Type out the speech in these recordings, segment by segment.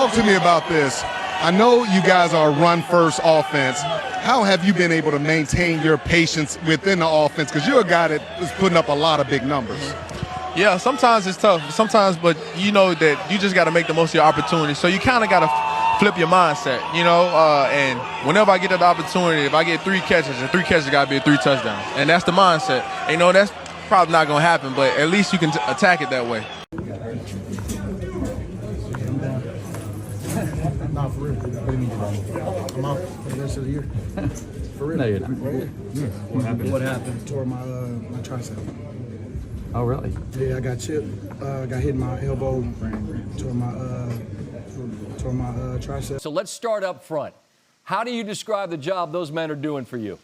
talk to me about this. I know you guys are a run-first offense. How have you been able to maintain your patience within the offense? Because you're a guy that is putting up a lot of big numbers. Yeah, sometimes it's tough. Sometimes, but you know that you just got to make the most of your opportunity. So you kind of got to flip your mindset, you know. And whenever I get that opportunity, if I get 3 catches, and 3 catches got to be 3 touchdowns. And that's the mindset. And, you know, that's probably not going to happen, but at least you can attack it that way. Nah, for real. What do you mean today? I'm out for the rest of the year. For real. No, you're not. Right? Yes. What happened? What happened? Tore my tricep. Oh, really? Yeah, I got chipped. Got hit in my elbow. Tore my tricep. So let's start up front. How do you describe the job those men are doing for you?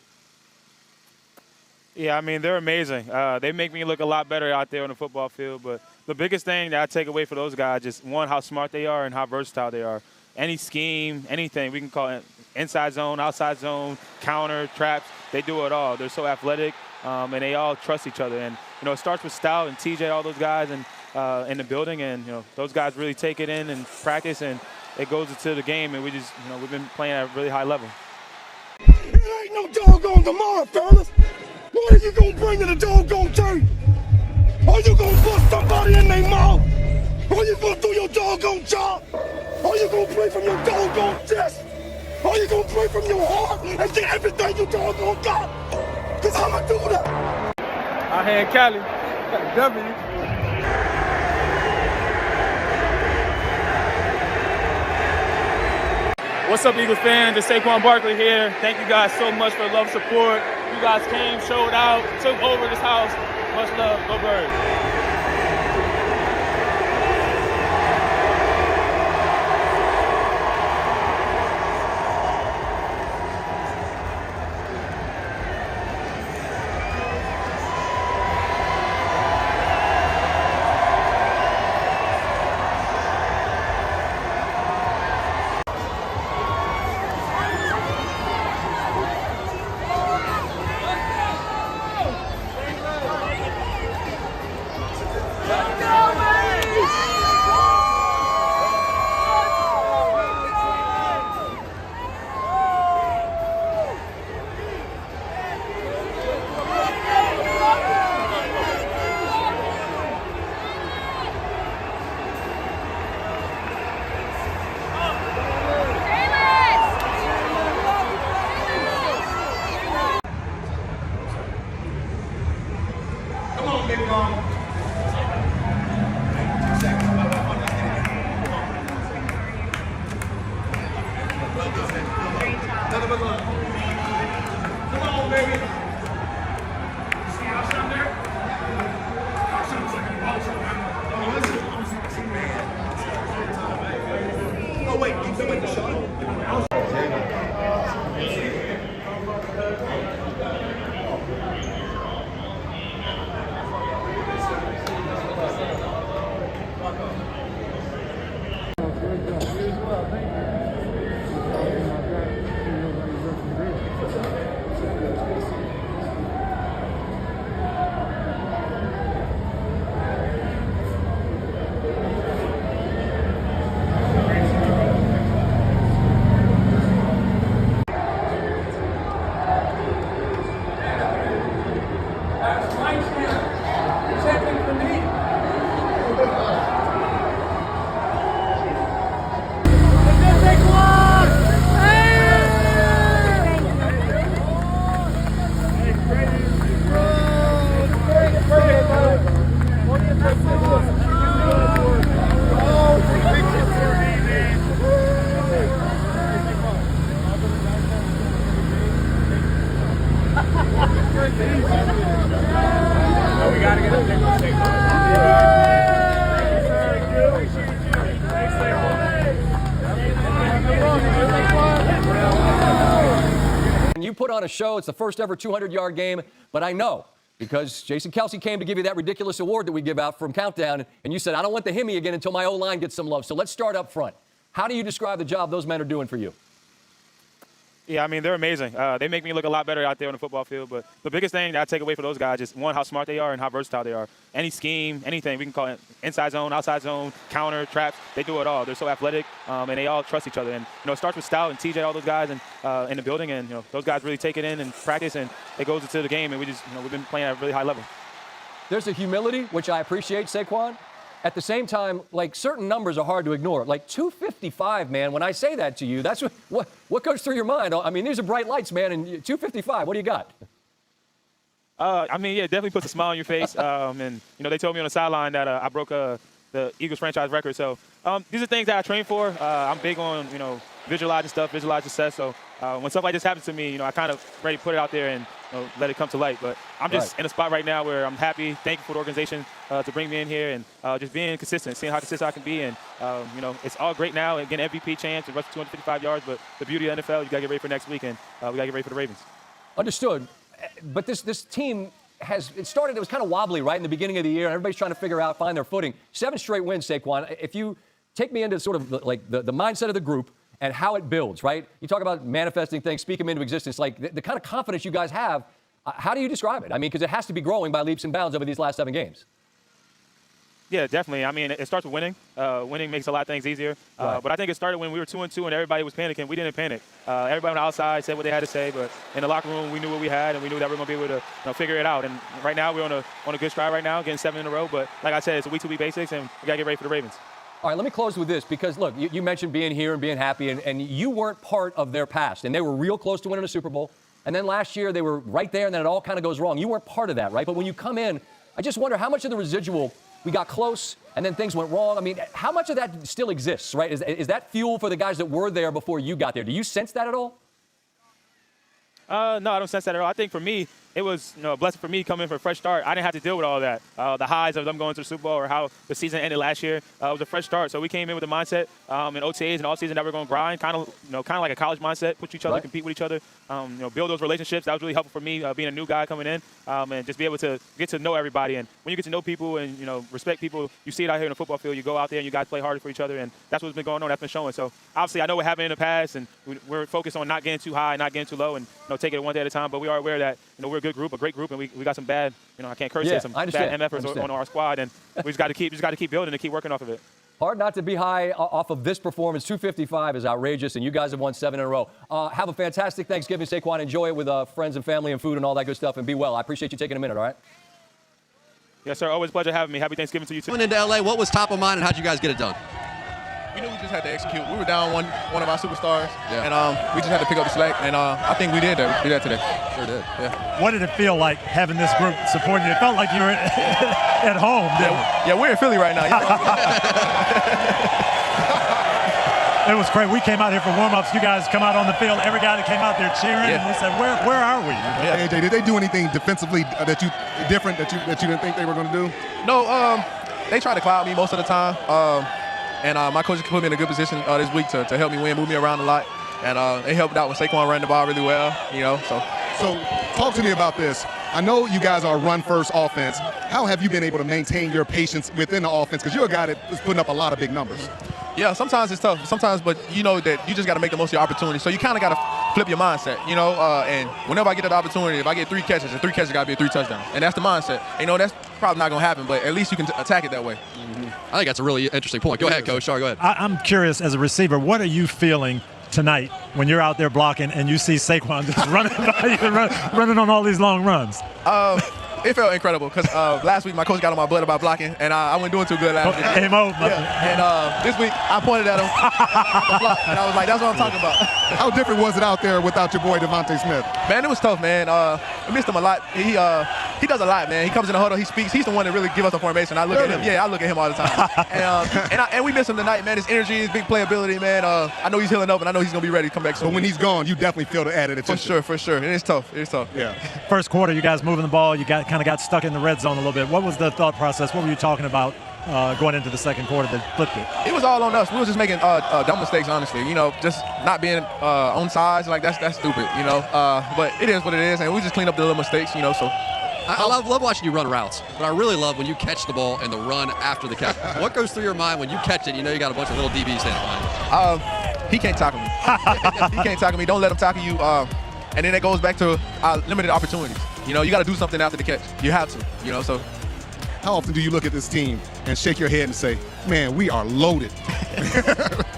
Yeah, I mean, they're amazing. They make me look a lot better out there on the football field. But the biggest thing that I take away for those guys is, one, how smart they are and how versatile they are. Any scheme, anything, we can call it inside zone, outside zone, counter, traps. They do it all. They're so athletic, and they all trust each other. And, you know, it starts with Stout and TJ, all those guys in the building. And, you know, those guys really take it in and practice, and it goes into the game. And we just, you know, we've been playing at a really high level. It ain't no doggone tomorrow, fellas. What are you gonna bring to the doggone turn? Are you gonna bust somebody in their mouth? Are you gonna do your doggone job? Are you gonna play from your doggone chest? Are you gonna play from your heart and get everything you doggone got? Cause I'ma do that. Out here in Cali, got a W. What's up, Eagles fans? It's Saquon Barkley here. Thank you guys so much for the love and support. You guys came, showed out, took over this house. Much love. Go Birds. You put on a show. It's the first ever 200-yard game, but I know because Jason Kelce came to give you that ridiculous award that we give out from Countdown, and you said, I don't want the Hemi again until my O-line gets some love. So let's start up front. How do you describe the job those men are doing for you? Yeah, I mean, they're amazing. They make me look a lot better out there on the football field. But the biggest thing that I take away from those guys is, one, how smart they are and how versatile they are. Any scheme, anything, we can call it inside zone, outside zone, counter, traps, they do it all. They're so athletic, and they all trust each other. And, it starts with Stout and TJ, all those guys in the building. And, those guys really take it in and practice, and it goes into the game. And we just, we've been playing at a really high level. There's a humility, which I appreciate, Saquon. At the same time, like, certain numbers are hard to ignore. Like 255, man, when I say that to you, that's what goes through your mind. I mean, these are bright lights, man, and 255, what do you got? I mean, yeah, it definitely puts a smile on your face. And, they told me on the sideline that I broke the Eagles franchise record. So these are things that I train for. I'm big on, visualizing stuff, visualize success. So when stuff like this happens to me, I kind of ready to put it out there and let it come to light. But I'm just in a spot right now where I'm happy, thankful for the organization to bring me in here, and just being consistent, seeing how consistent I can be. And, it's all great now. Again, MVP chance, rush 255 yards. But the beauty of the NFL, you got to get ready for next week, and we got to get ready for the Ravens. Understood. But this team it was kind of wobbly right in the beginning of the year, and everybody's trying to find their footing. 7 straight wins, Saquon. If you take me into sort of the mindset of the group and how it builds, right? You talk about manifesting things, speak them into existence, like the kind of confidence you guys have. How do you describe it? I mean, because it has to be growing by leaps and bounds over these last 7 games. Yeah, definitely. I mean, it starts with winning. Winning makes a lot of things easier. But I think it started when we were 2-2 and everybody was panicking. We didn't panic. Everybody on the outside said what they had to say, but in the locker room, we knew what we had, and we knew that we were going to be able to figure it out. And right now, we're on a good stride right now, getting 7 in a row. But like I said, it's a week-to-week basics, and we got to get ready for the Ravens. All right, let me close with this, because, look, you mentioned being here and being happy, and you weren't part of their past, and they were real close to winning a Super Bowl. And then last year, they were right there, and then it all kind of goes wrong. You weren't part of that, right? But when you come in, I just wonder how much of the residual we got close, and then things went wrong. I mean, how much of that still exists, right? Is that fuel for the guys that were there before you got there? Do you sense that at all? No, I don't sense that at all. I think for me, it was a blessing for me coming for a fresh start. I didn't have to deal with all that. The highs of them going to the Super Bowl or how the season ended last year. It was a fresh start. So we came in with the mindset in OTAs and all season that we're going to grind, kind of like a college mindset, push each other, compete with each other, build those relationships. That was really helpful for me being a new guy coming in, and just be able to get to know everybody. And when you get to know people and respect people, you see it out here in the football field. You go out there and you guys play harder for each other, and that's what's been going on. That's been showing. So obviously, I know what happened in the past, and we're focused on not getting too high, not getting too low, and taking it one day at a time. But we are aware that we're a good group, a great group, and we got some bad, I can't curse here, some bad MFers on our squad, and we just got to keep building and keep working off of it. Hard not to be high off of this performance. 255 is outrageous, and you guys have won 7 in a row. Have a fantastic Thanksgiving, Saquon. Enjoy it with friends and family and food and all that good stuff, and be well. I appreciate you taking a minute, all right? Yes, sir. Always a pleasure having me. Happy Thanksgiving to you, too. Coming into L.A., what was top of mind, and how'd you guys get it done? We knew we just had to execute. We were down one of our superstars, and we just had to pick up the slack, and I think we did that. We did that today. Sure did. Yeah. What did it feel like having this group supporting you? It felt like you were at home. Yeah, we're in Philly right now. It was great. We came out here for warm-ups. You guys come out on the field. Every guy that came out there cheering, and we said, "Where are we?" Yeah. AJ, did they do anything defensively that you didn't think they were going to do? No, they tried to cloud me most of the time. And my coach put me in a good position this week to help me win, move me around a lot. And they helped out when Saquon ran the ball really well, So talk to me about this. I know you guys are a run-first offense. How have you been able to maintain your patience within the offense? Because you're a guy that is putting up a lot of big numbers. Yeah, sometimes it's tough. Sometimes, but you know that you just got to make the most of your opportunity. So you kind of got to flip your mindset, and whenever I get that opportunity, if I get 3 catches, the 3 catches got to be 3 touchdowns. And that's the mindset. That's probably not going to happen, but at least you can attack it that way. Mm-hmm. I think that's a really interesting point. Go ahead, Coach. Sorry, go ahead. I'm curious, as a receiver, what are you feeling tonight when you're out there blocking and you see Saquon just running by you, running on all these long runs? It felt incredible because last week my coach got on my butt about blocking, and I wasn't doing too good last week. And this week I pointed at him, and I was like, "That's what I'm talking about." How different was it out there without your boy Devonta Smith? Man, it was tough, man. I missed him a lot. He does a lot, man. He comes in the huddle, he speaks. He's the one that really gives us the formation. I look at him. Yeah, I look at him all the time. and we miss him tonight, man. His energy, his big playability, man. I know he's healing up, and I know he's gonna be ready to come back soon. But when he's gone, you definitely feel the added attention. For sure. And it's tough. Yeah. First quarter, you guys moving the ball. You kind of got stuck in the red zone a little bit. What was the thought process? What were you talking about going into the second quarter that flipped it? It was all on us. We were just making dumb mistakes, honestly. Just not being on sides. Like, that's stupid, But it is what it is, and we just clean up the little mistakes, so. I love watching you run routes, but I really love when you catch the ball and the run after the catch. What goes through your mind when you catch it? You got a bunch of little DBs standing behind you. He can't tackle me. He can't tackle me. Don't let him tackle you. And then it goes back to limited opportunities. You got to do something after the catch. You have to. So. How often do you look at this team and shake your head and say, man, we are loaded?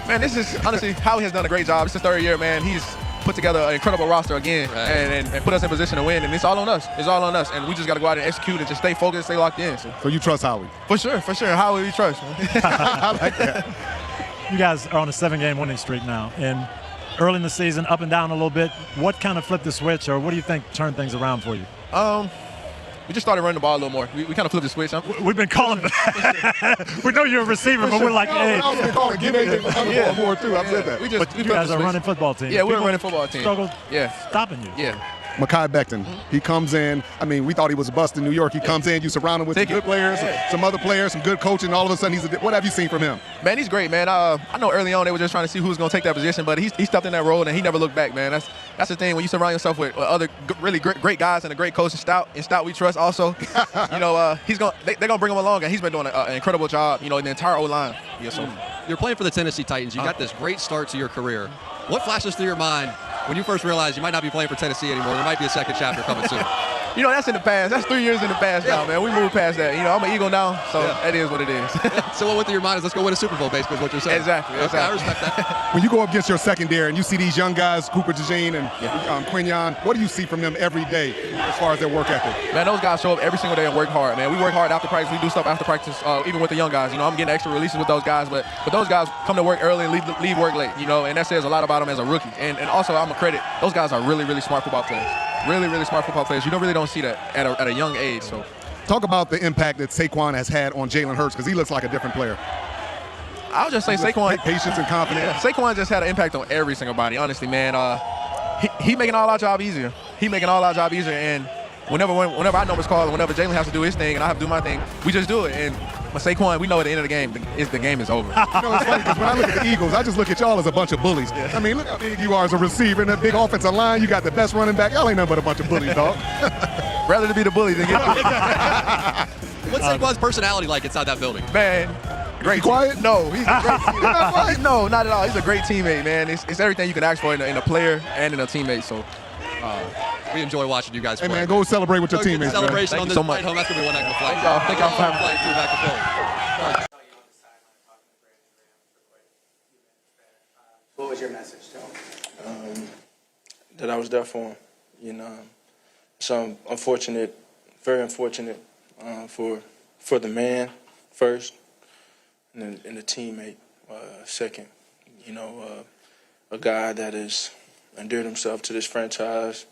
Man, this is honestly, Howie has done a great job. It's the third year, man. He's put together an incredible roster again, right, and put us in position to win. And it's all on us. It's all on us. And we just got to go out and execute and just stay focused, stay locked in. So you trust Howie? For sure. Howie, we trust. I like that. You guys are on a 7-game winning streak now, and early in the season, up and down a little bit. What kind of flipped the switch, or what do you think turned things around for you? We just started running the ball a little more. We kind of flipped the switch. We've been calling that. We know you're a receiver, but we're like, hey. I was going to call it, give AJ more too. I've said that. But you guys are a running football team. Yeah, we're a running football team. Struggled stopping you. Yeah. Mekhi Becton, he comes in. I mean, we thought he was a bust in New York. He comes in, you surround him with some good players, some other players, some good coaching, and all of a sudden what have you seen from him? Man, he's great, man. I know early on they were just trying to see who was going to take that position, but he stepped in that role and he never looked back, man. That's the thing. When you surround yourself with other really great guys and a great coach, and Stout we trust also. They're gonna bring him along, and he's been doing an incredible job. In the entire O-line. Yeah, so You're playing for the Tennessee Titans. You got this great start to your career. What flashes through your mind when you first realized you might not be playing for Tennessee anymore? There might be a second chapter coming soon. That's in the past. That's 3 years in the past now, man. We moved past that. I'm an Eagle now, so that is what it is. So what went through your mind is let's go win a Super Bowl, basically, is what you're saying. Exactly. Okay, I respect that. When you go up against your secondary and you see these young guys, Cooper DeJean and Quinion, what do you see from them every day as far as their work ethic? Man, those guys show up every single day and work hard, man. We work hard after practice. We do stuff after practice, even with the young guys. I'm getting extra releases with those guys, but those guys come to work early and leave work late, and that says a lot about them as a rookie. And also, I'm a credit. Those guys are really, really smart football players. Really, really smart football players. You don't see that at a young age. So, talk about the impact that Saquon has had on Jalen Hurts, because he looks like a different player. I would just say Saquon, patience and confidence. Yeah, Saquon just had an impact on every single body. Honestly, man, he making all our job easier. And whenever I know what's called, whenever Jalen has to do his thing and I have to do my thing, we just do it. And with Saquon, we know at the end of the game, the game is over. It's funny because when I look at the Eagles, I just look at y'all as a bunch of bullies. I mean, look how big you are as a receiver and a big offensive line. You got the best running back. Y'all ain't nothing but a bunch of bullies, dog. Rather to be the bully than get What's Saquon's personality like inside that building? Man, great. Quiet? No, he's a great teammate. Not quiet? No, not at all. He's a great teammate, man. It's everything you can ask for in a player and in a teammate. So we enjoy watching you guys play. Hey, man, go celebrate with your teammates, man. Celebration on this flight home. That's going to be one heck of a flight. Thank y'all for having me. Flight through back to Philly. What was your message to him? That I was there for him. So unfortunate, very unfortunate for the man first, and the teammate second. A guy that has endeared himself to this franchise,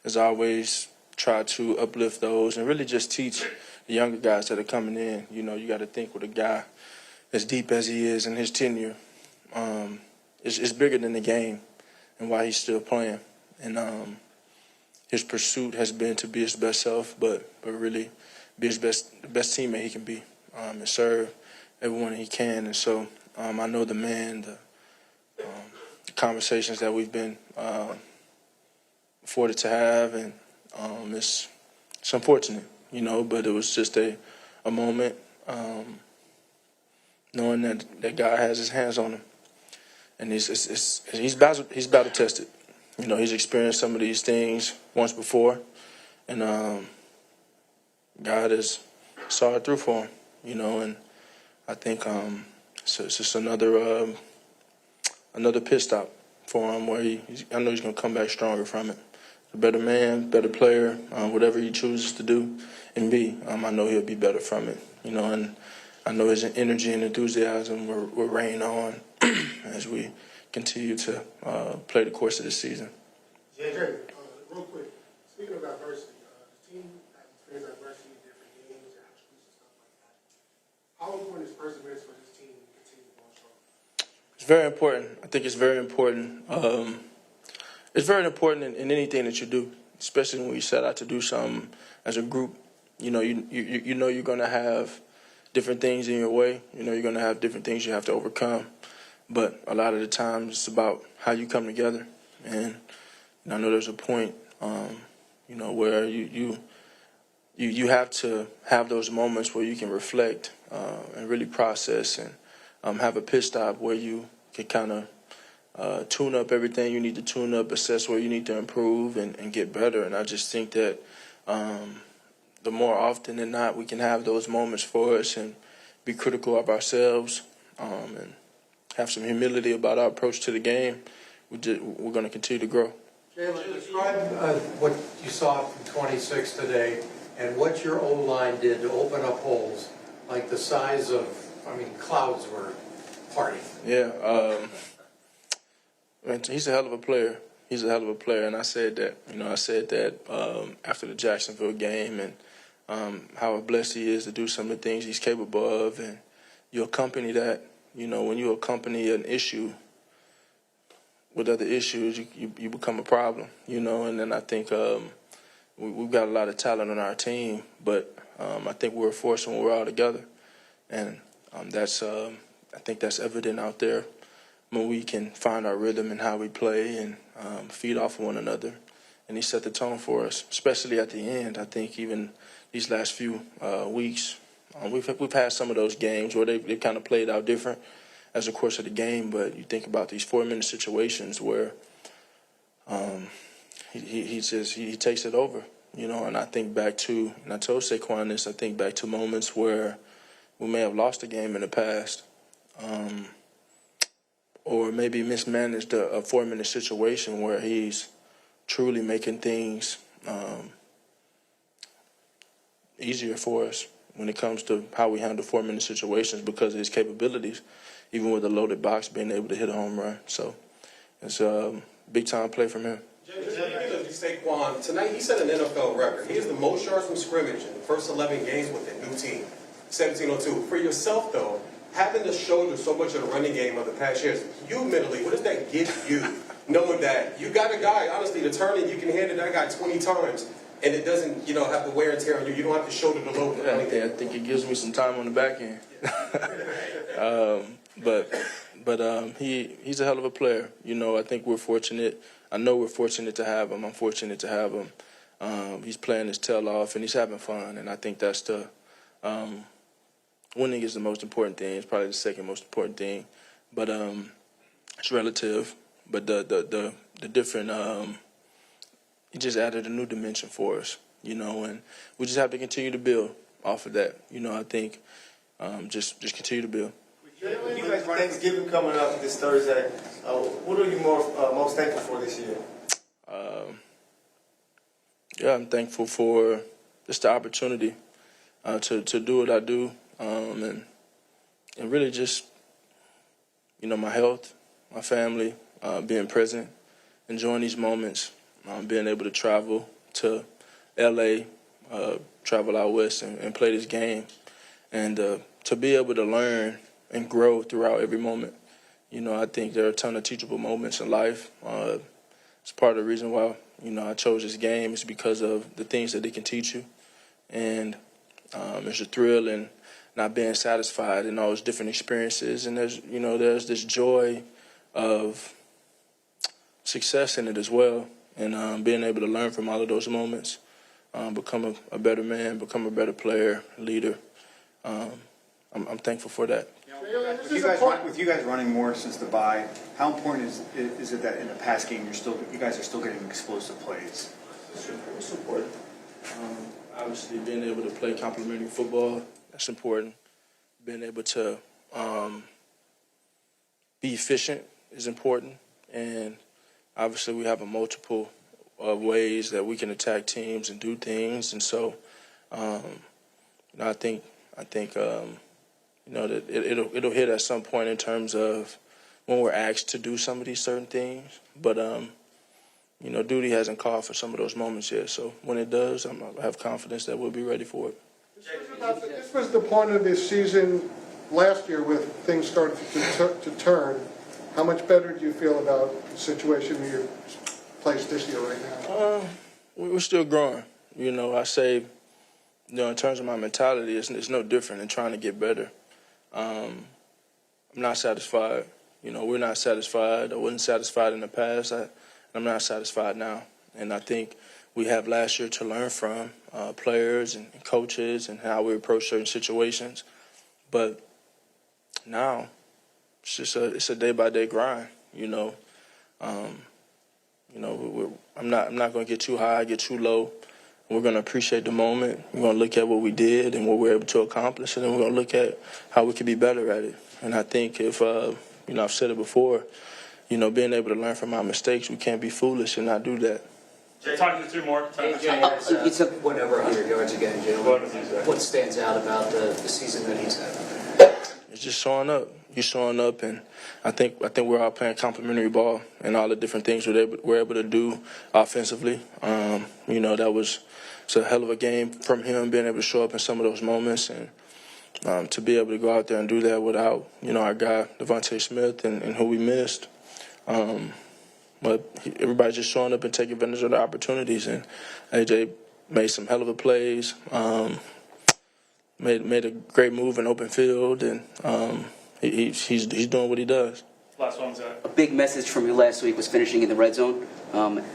has always tried to uplift those and really just teach the younger guys that are coming in. You got to think with a guy as deep as he is in his tenure, it's bigger than the game and why he's still playing. And his pursuit has been to be his best self, but really be the best teammate he can be, and serve everyone he can. And so I know the man, the conversations that we've been afforded to have, and it's unfortunate, but it was just a moment, knowing that God has his hands on him, and he's battle tested. He's experienced some of these things once before, and God has saw it through for him. And I think so it's just another pit stop for him where I know he's going to come back stronger from it. A better man, better player, whatever he chooses to do and be, I know he'll be better from it. And I know his energy and enthusiasm will reign on as we continue to play the course of this season. JJ, real quick, speaking of adversity, the team has experienced adversity in different games and attributes and stuff like that. How important is perseverance for this team to continue going strong? It's very important. I think it's very important. It's very important in anything that you do, especially when you set out to do something as a group. You know you're going to have different things in your way. You're going to have different things you have to overcome. But a lot of the times it's about how you come together. And I know there's a point, where you have to have those moments where you can reflect and really process and have a pit stop where you can kind of tune up everything you need to tune up, assess where you need to improve, and get better. And I just think that the more often than not we can have those moments for us and be critical of ourselves and have some humility about our approach to the game, we're going to continue to grow. Jalen, describe what you saw from 26 today and what your O-line did to open up holes like the size of, clouds were parting. Yeah, he's a hell of a player. He's a hell of a player, and I said that. I said that after the Jacksonville game, and how blessed he is to do some of the things he's capable of, and you accompany that. When you accompany an issue with other issues, you become a problem. And then I think we've got a lot of talent on our team, but I think we're a force when we're all together, and I think that's evident out there when we can find our rhythm and how we play and feed off of one another. And he set the tone for us, especially at the end. I think even these last few weeks, we've had some of those games where they've kind of played out different as the course of the game. But you think about these 4-minute situations where he takes it over, And I think back to, and I told Saquon this, I think back to moments where we may have lost a game in the past. Or maybe mismanaged a 4-minute situation where he's truly making things easier for us when it comes to how we handle 4-minute situations because of his capabilities, even with a loaded box, being able to hit a home run. So it's a big-time play from him. Speaking of Saquon, tonight he set an NFL record. He has the most yards from scrimmage in the first 11 games with a new team, 1702. For yourself, though, having to shoulder so much of the running game of the past years, you mentally, what does that give you, knowing that you got a guy, honestly, to turn and you can hand it that guy 20 times, and it doesn't, have the wear and tear on you. You don't have to shoulder the load. I think it gives me some time on the back end. But he's a hell of a player. I think we're fortunate. I know we're fortunate to have him. I'm fortunate to have him. He's playing his tail off, and he's having fun, and I think that's the winning is the most important thing. It's probably the second most important thing, but it's relative. But the different, it just added a new dimension for us, and we just have to continue to build off of that. I think just continue to build. With you guys Thanksgiving coming up this Thursday, what are you most thankful for this year? I'm thankful for just the opportunity to do what I do. And really just, my health, my family, being present, enjoying these moments, being able to travel to L.A., travel out west and play this game, and to be able to learn and grow throughout every moment. I think there are a ton of teachable moments in life. It's part of the reason why, I chose this game is because of the things that it can teach you. And there's a thrill in not being satisfied in all those different experiences. And there's this joy of success in it as well. And being able to learn from all of those moments, become a better man, become a better player, leader. I'm thankful for that. With you guys running more since the bye, how important is it that in the pass game you guys are still getting explosive plays? It's important. Obviously, being able to play complementary football, that's important. Being able to be efficient is important. And obviously, we have a multiple of ways that we can attack teams and do things. And so, I think that it'll hit at some point in terms of when we're asked to do some of these certain things. But, duty hasn't called for some of those moments yet. So when it does, I have confidence that we'll be ready for it. This was the point of this season last year with things started to turn. How much better do you feel about the situation you're placed this year right now? We're still growing. I say, in terms of my mentality, it's no different in trying to get better. I'm not satisfied. We're not satisfied. I wasn't satisfied in the past. I'm not satisfied now. And I think we have last year to learn from players and coaches and how we approach certain situations. But now it's a day-by-day grind, you know. I'm not going to get too high, get too low. We're going to appreciate the moment. We're going to look at what we did and what we were able to accomplish, and then we're going to look at how we can be better at it. And I think if, I've said it before, being able to learn from our mistakes, we can't be foolish and not do that. Jay, talking to 2 more. He took went over 100 yards again, Jalen. What stands out about the season that he's had? It's just showing up. You're showing up, and I think we're all playing complimentary ball and all the different things we're able to do offensively. It's a hell of a game from him being able to show up in some of those moments, and to be able to go out there and do that without our guy Devonta Smith and who we missed. But everybody's just showing up and taking advantage of the opportunities, and AJ made some hell of a plays. Made a great move in open field, and he's doing what he does. Last one, Zach. A big message from you last week was finishing in the red zone.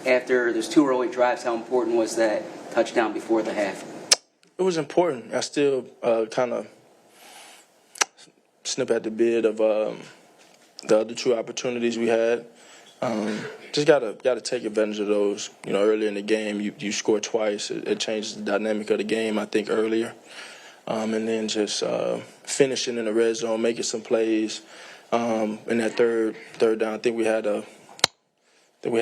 After those 2 heroic drives, how important was that touchdown before the half? It was important. I still kind of snip at the bid of the other 2 opportunities we had. Just gotta take advantage of those. Early in the game, you score twice. It changes the dynamic of the game, I think, earlier. And then just finishing in the red zone, making some plays. In that third down, I think we had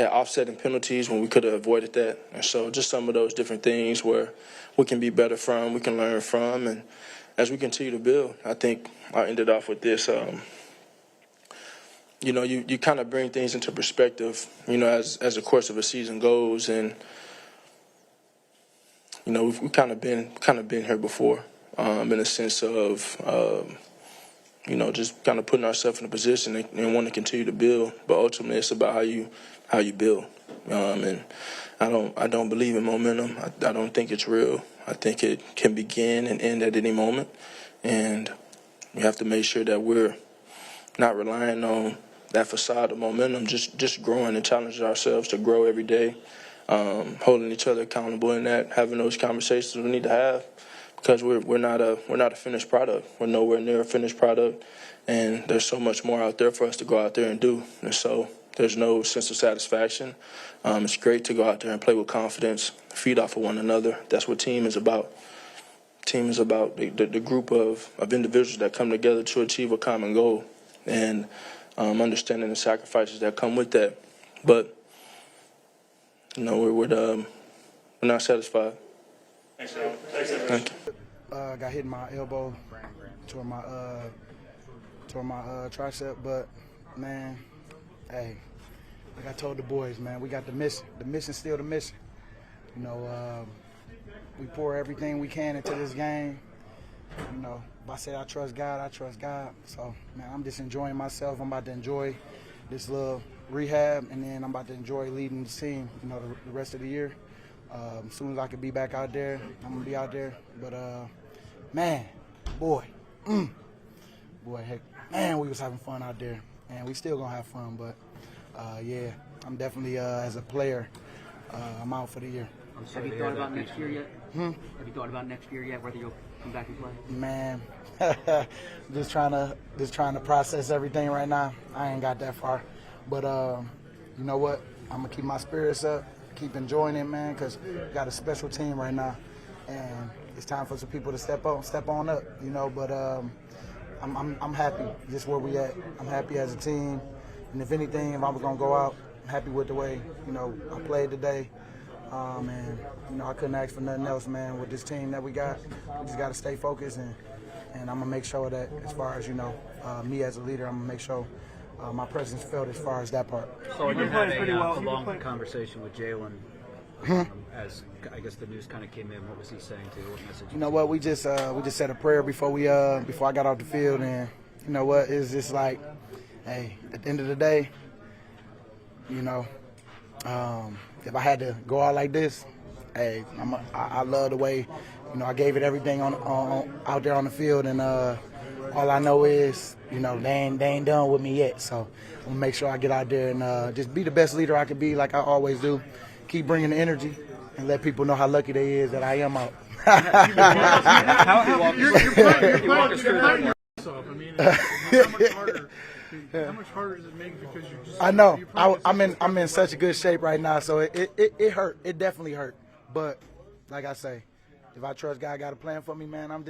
offsetting penalties when we could have avoided that. And so just some of those different things where we can be better from, we can learn from, and as we continue to build, I think I ended off with this. You kind of bring things into perspective, as the course of a season goes, and we've kind of been here before, in a sense of just kind of putting ourselves in a position and want to continue to build. But ultimately, it's about how you build. And I don't believe in momentum. I don't think it's real. I think it can begin and end at any moment, and we have to make sure that we're not relying on that facade of momentum, just growing and challenging ourselves to grow every day, holding each other accountable in that, having those conversations we need to have, because we're not a finished product. We're nowhere near a finished product, and there's so much more out there for us to go out there and do. And so there's no sense of satisfaction. It's great to go out there and play with confidence, feed off of one another. That's what team is about. Team is about the group of individuals that come together to achieve a common goal, and understanding the sacrifices that come with that. But we're not satisfied. Thanks, Joe. Thank you. Got hit in my elbow, tore my tricep, but man, hey, like I told the boys, man, we got the mission. The mission's still the mission. We pour everything we can into this game. If I say I trust God, I trust God. So, man, I'm just enjoying myself. I'm about to enjoy this little rehab, and then I'm about to enjoy leading the team, the rest of the year. As soon as I can be back out there, I'm going to be out there. But, man, heck, man, we was having fun out there. And we still going to have fun. But, yeah, I'm definitely, as a player, I'm out for the year. Have you thought about next year yet? Have you thought about next year yet, whether you'll come back and play? Man, just trying to process everything right now. I ain't got that far. But, you know what? I'm going to keep my spirits up. Keep enjoying it, man, because we got a special team right now, and it's time for some people to step on up, But I'm happy just where we at. I'm happy as a team, and if anything, if I was gonna go out, I'm happy with the way I played today, and I couldn't ask for nothing else, man. With this team that we got, we just got to stay focused, and I'm gonna make sure that as far as me as a leader, I'm gonna make sure. My presence felt as far as that part. So you had a long conversation with Jalen as I guess the news kind of came in. What was he saying to you? What message? You know what? We just said a prayer before I got off the field, and you know what? It's just like, hey, at the end of the day, if I had to go out like this, hey, I love the way I gave it everything on out there on the field, and all I know is, they ain't done with me yet. So I'm going to make sure I get out there and just be the best leader I can be, like I always do. Keep bringing the energy and let people know how lucky they is that I am out. You're playing yourself. I mean, how much harder How much harder does it make because you just? I know. I'm in such a good shape right now, so it hurt. It definitely hurt. But like I say, if I trust God got a plan for me, man, I'm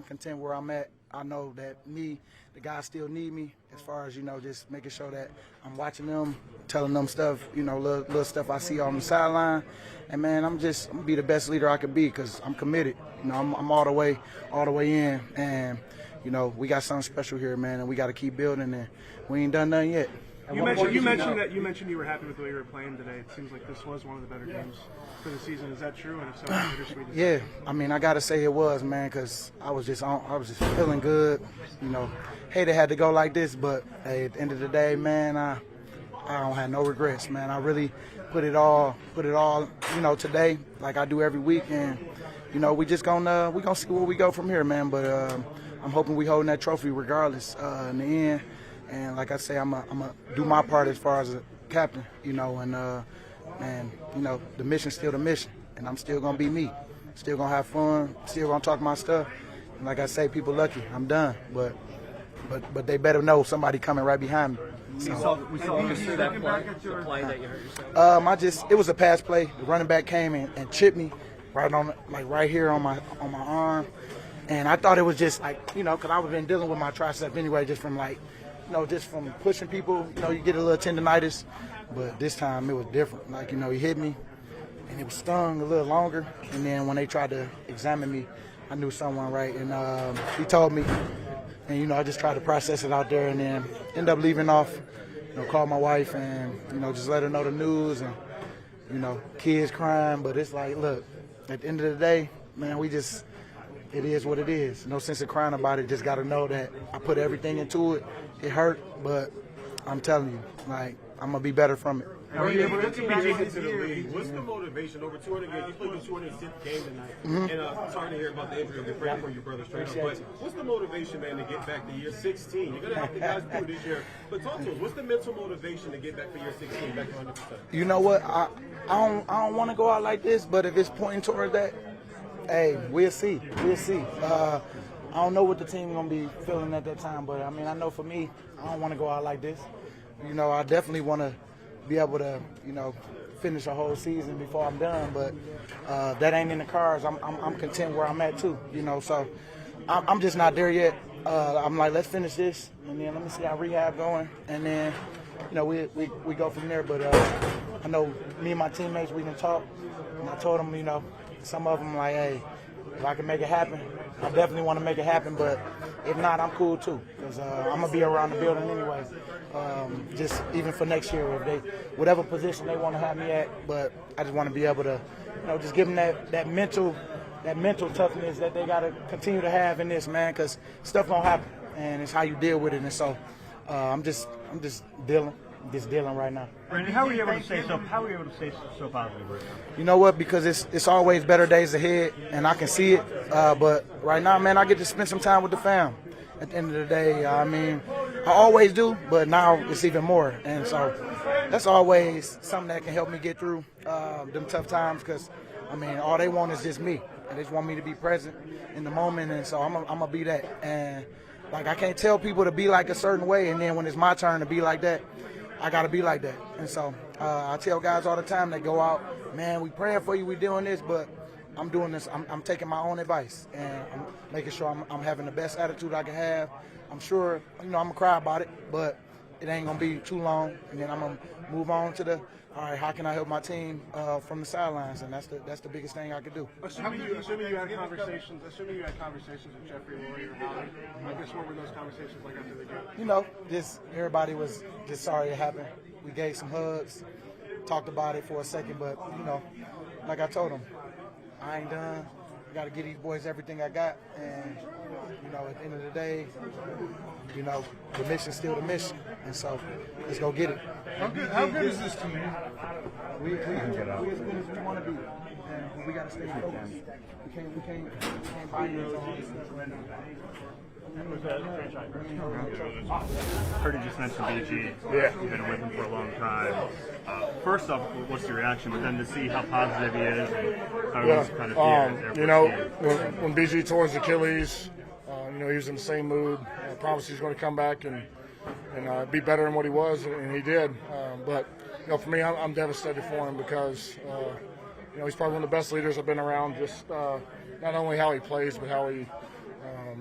content where I'm at. I know that the guys still need me as far as, just making sure that I'm watching them, telling them stuff, little stuff I see on the sideline. And, man, I'm going to be the best leader I could be because I'm committed. I'm all the way in. And, we got something special here, man, and we got to keep building, and we ain't done nothing yet. You mentioned you were happy with the way you were playing today. It seems like this was one of the better games for the season. Is that true? And if so, how bittersweet is Yeah, I got to say it was, man, because I was just feeling good. Hate it had to go like this, but hey, at the end of the day, man, I don't have no regrets, man. I really put it all, today, like I do every week, and we just gonna see where we go from here, man. But I'm hoping we holding that trophy regardless in the end. And like I say, I'm gonna do my part as far as a captain, and the mission's still the mission, and I'm still gonna be me, still gonna have fun, still gonna talk my stuff. And like I say, people lucky, I'm done, but they better know somebody coming right behind me. So, we saw the play that you hurt yourself. It was a pass play. The running back came and chipped me right here on my arm, and I thought it was just because I've been dealing with my tricep anyway, just from just from pushing people, you get a little tendonitis. But this time it was different. He hit me, and it was stung a little longer. And then when they tried to examine me, I knew something wasn't right. And he told me, and, I just tried to process it out there, and then end up leaving off, called my wife and, just let her know the news and, kids crying. But it's like, look, at the end of the day, man, it is what it is. No sense of crying about it. Just got to know that I put everything into it. It hurt, but I'm telling you, I'm going to be better from it. What's the motivation? Over 200 games. You played your 206th game tonight. And sorry to hear about the injury. We're praying for your brother straight up. But what's the motivation, man, to get back to year 16? You're going to help the guys do this year. But talk to us. What's the mental motivation to get back for year 16, back to 100%? You know what? I don't want to go out like this, but if it's pointing towards that, hey, we'll see. I don't know what the team going to be feeling at that time, but, I know for me, I don't want to go out like this. I definitely want to be able to, finish a whole season before I'm done, but that ain't in the cards. I'm content where I'm at, too, so I'm just not there yet. I'm like, let's finish this, and then let me see how rehab going, and then, we go from there. But I know me and my teammates, we can talk, and I told them, some of them like, hey, if I can make it happen, I definitely want to make it happen, but if not, I'm cool too, because I'm going to be around the building anyway, just even for next year, whatever position they want to have me at, but I just want to be able to, just give them that mental toughness that they got to continue to have in this, man, because stuff don't happen, and it's how you deal with it, and so I'm just dealing right now. Brandon, how are you able to stay so positive right now? You know what? Because it's always better days ahead, and I can see it. But right now, man, I get to spend some time with the fam. At the end of the day, I always do, but now it's even more. And so that's always something that can help me get through them tough times. Because all they want is just me. And they just want me to be present in the moment. And so I'm gonna be that. And I can't tell people to be like a certain way, and then when it's my turn to be like that, I got to be like that. And so I tell guys all the time that go out, man, we praying for you, we doing this, but I'm doing this. I'm taking my own advice, and I'm making sure I'm having the best attitude I can have. I'm sure, I'm going to cry about it, but it ain't going to be too long. And then I'm going to move on to all right, how can I help my team from the sidelines? And that's the biggest thing I could do. Assuming you had conversations with Jeffrey, Lori, or Howie, I guess what were those conversations like after the game? Just everybody was just sorry it happened. We gave some hugs, talked about it for a second, but like I told them, I ain't done. I got to give these boys everything I got, and at the end of the day, the mission's still the mission, and so let's go get it. How good is this team? We as good as we want to be, and we got to stay focused. We can't buy you Purdy just mentioned BG. Yeah. You've been with him for a long time. First off, what's your reaction? But then to see how positive he is and how he's kind of when BG tore his Achilles, he was in the same mood. I promised he's going to come back and be better than what he was, and he did. But for me, I'm devastated for him because he's probably one of the best leaders I've been around. Just not only how he plays, but how he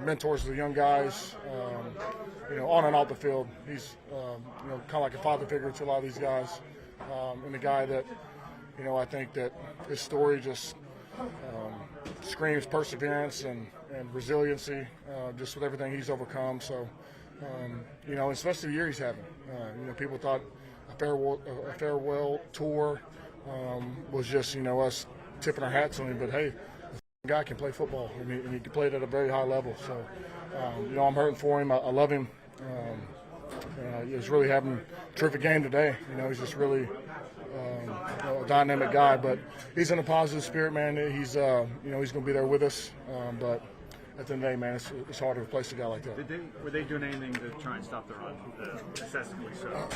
mentors the young guys. On and off the field, he's kind of like a father figure to a lot of these guys, and the guy that I think that his story just screams perseverance and resiliency, just with everything he's overcome. So, especially the year he's having. People thought a farewell tour was just us tipping our hats on him, but hey, the guy can play football, and he can play it at a very high level. So, I'm hurting for him. I love him. He's really having a terrific game today. He's just really a dynamic guy, but he's in a positive spirit, man. He's he's going to be there with us, but at the end of the day, man, it's hard to replace a guy like that. Were they doing anything to try and stop the run, excessively so?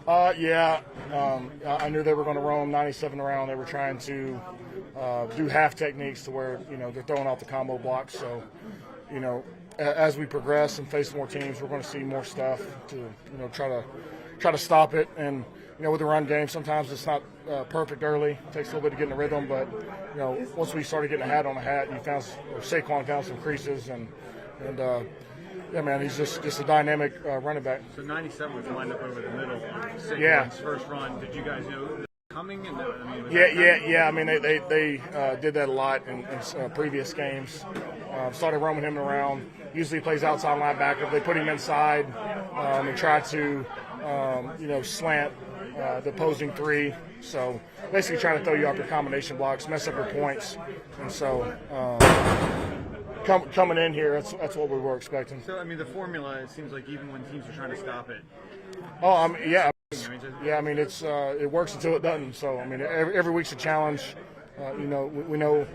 I knew they were going to roam 97 around. They were trying to do half techniques to where they're throwing off the combo blocks. So, as we progress and face more teams, we're going to see more stuff to try to stop it. And with the run game, sometimes it's not perfect early. It takes a little bit to get in the rhythm, but once we started getting a hat on a hat, Saquon found some creases, and yeah, man, he's just a dynamic running back. So 97 was lined up over the middle on Saquon's first run. Did you guys know that coming? Yeah. I mean, they did that a lot in previous games. Started roaming him around. Usually he plays outside linebacker. They put him inside and try to slant the opposing three. So basically trying to throw you off your combination blocks, mess up your points. And so coming in here, that's what we were expecting. So, the formula, it seems like even when teams are trying to stop it. Yeah. It works until it doesn't. So, every week's a challenge. We know,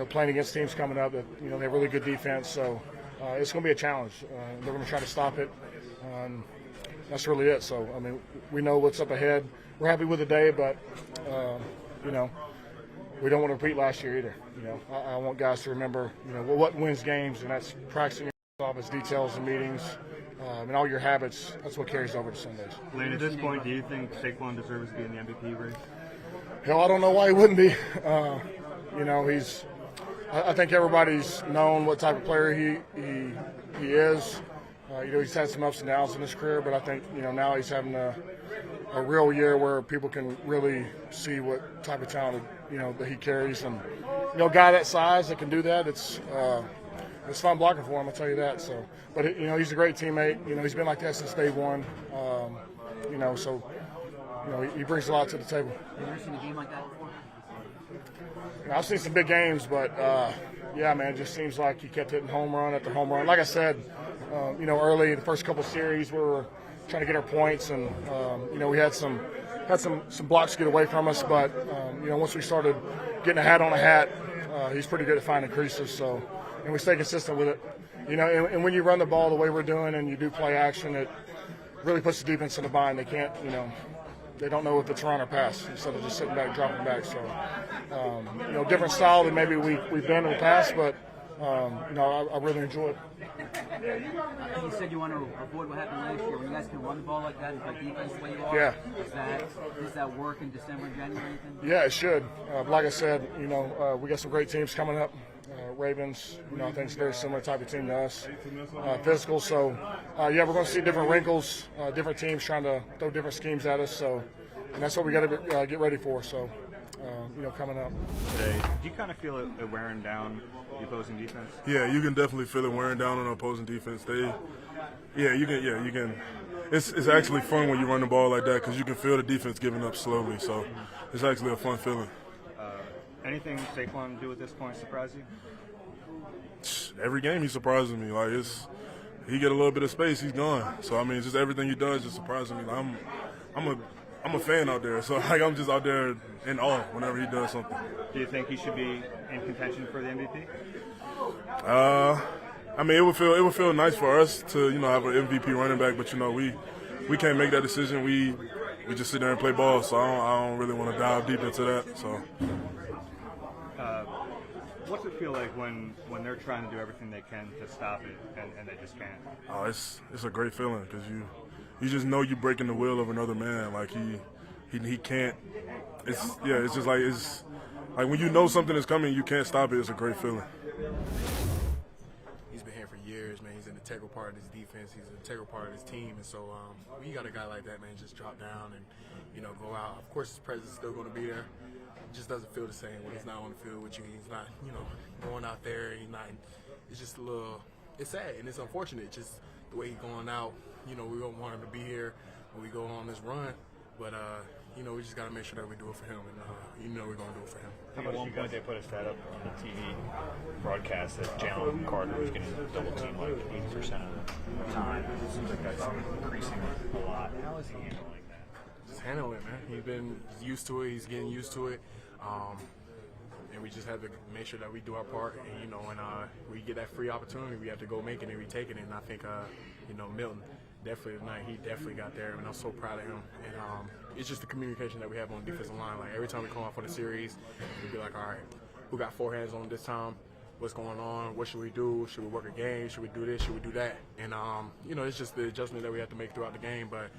playing against teams coming up that, they have really good defense. So it's going to be a challenge. They're going to try to stop it. That's really it. So, we know what's up ahead. We're happy with the day, but, we don't want to repeat last year either. I want guys to remember, what wins games, and that's practicing off its details and meetings, and all your habits. That's what carries over to Sundays. Lane, at this point, do you think Saquon deserves to be in the MVP race? Hell, I don't know why he wouldn't be. I think everybody's known what type of player he is. He's had some ups and downs in his career, but I think now he's having a real year where people can really see what type of talent that he carries, and a guy that size that can do that, it's fun blocking for him, I'll tell you that. So, but he's a great teammate. He's been like that since day one. So he brings a lot to the table. Have you ever seen a game like that before? I've seen some big games, but yeah, man, it just seems like he kept hitting home run after home run. Like I said, early the first couple series we were trying to get our points, and we had some blocks get away from us, but once we started getting a hat on a hat, he's pretty good at finding creases. So, and we stay consistent with it. And when you run the ball the way we're doing and you do play action, it really puts the defense in a bind. They can't, they don't know if it's run or pass instead of just sitting back, dropping back. So, different style than maybe we've been in the past, but I really enjoy it. You said you want to avoid what happened last year. When you guys can run the ball like that and play defense the way you are, yeah. Does that work in December, January? Yeah, it should. Like I said, we got some great teams coming up. Ravens, I think it's a very similar type of team to us. Physical, so yeah, we're going to see different wrinkles, different teams trying to throw different schemes at us. So, and that's what we got to get ready for. So, coming up today, do you kind of feel it wearing down the opposing defense? Yeah, you can definitely feel it wearing down on the opposing defense. You can. It's actually fun when you run the ball like that because you can feel the defense giving up slowly. So, it's actually a fun feeling. Anything Saquon do at this point surprise you? Every game he surprises me. He get a little bit of space, he's gone. So it's just everything he does just surprises me. I'm a fan out there, so I'm just out there in awe whenever he does something. Do you think he should be in contention for the MVP? It would feel nice for us to have an MVP running back, but we can't make that decision. We just sit there and play ball, so I don't really want to dive deep into that. So. What's it feel like when they're trying to do everything they can to stop it and they just can't? Oh, it's a great feeling because you just know you're breaking the will of another man. Like he can't. It's just like it's like when you know something is coming, you can't stop it. It's a great feeling. He's been here for years, man. He's an integral part of this defense. He's an integral part of this team, and so when you got a guy like that, man, just drop down and go out. Of course, his presence is still going to be there. It just doesn't feel the same when he's not on the field with you. He's not, going out there. He's not. It's just a little. It's sad and it's unfortunate. Just the way he's going out. We don't want him to be here when we go on this run, but we just got to make sure that we do it for him, and we're going to do it for him. At one point, they put a stat up on the TV broadcast that Jalen Carter was getting double teamed like 80% of the time. It seems like that's increasing a lot. How is he handling that? Just handle it, man. He's been used to it. He's getting used to it. And we just have to make sure that we do our part. And, when we get that free opportunity, we have to go make it and we take it. And I think, Milton, definitely tonight, he definitely got there. And I'm so proud of him. And it's just the communication that we have on the defensive line. Like, every time we come out for the series, we'd be like, all right, who got four hands on him this time? What's going on? What should we do? Should we work a game? Should we do this? Should we do that? And, it's just the adjustment that we have to make throughout the game. But,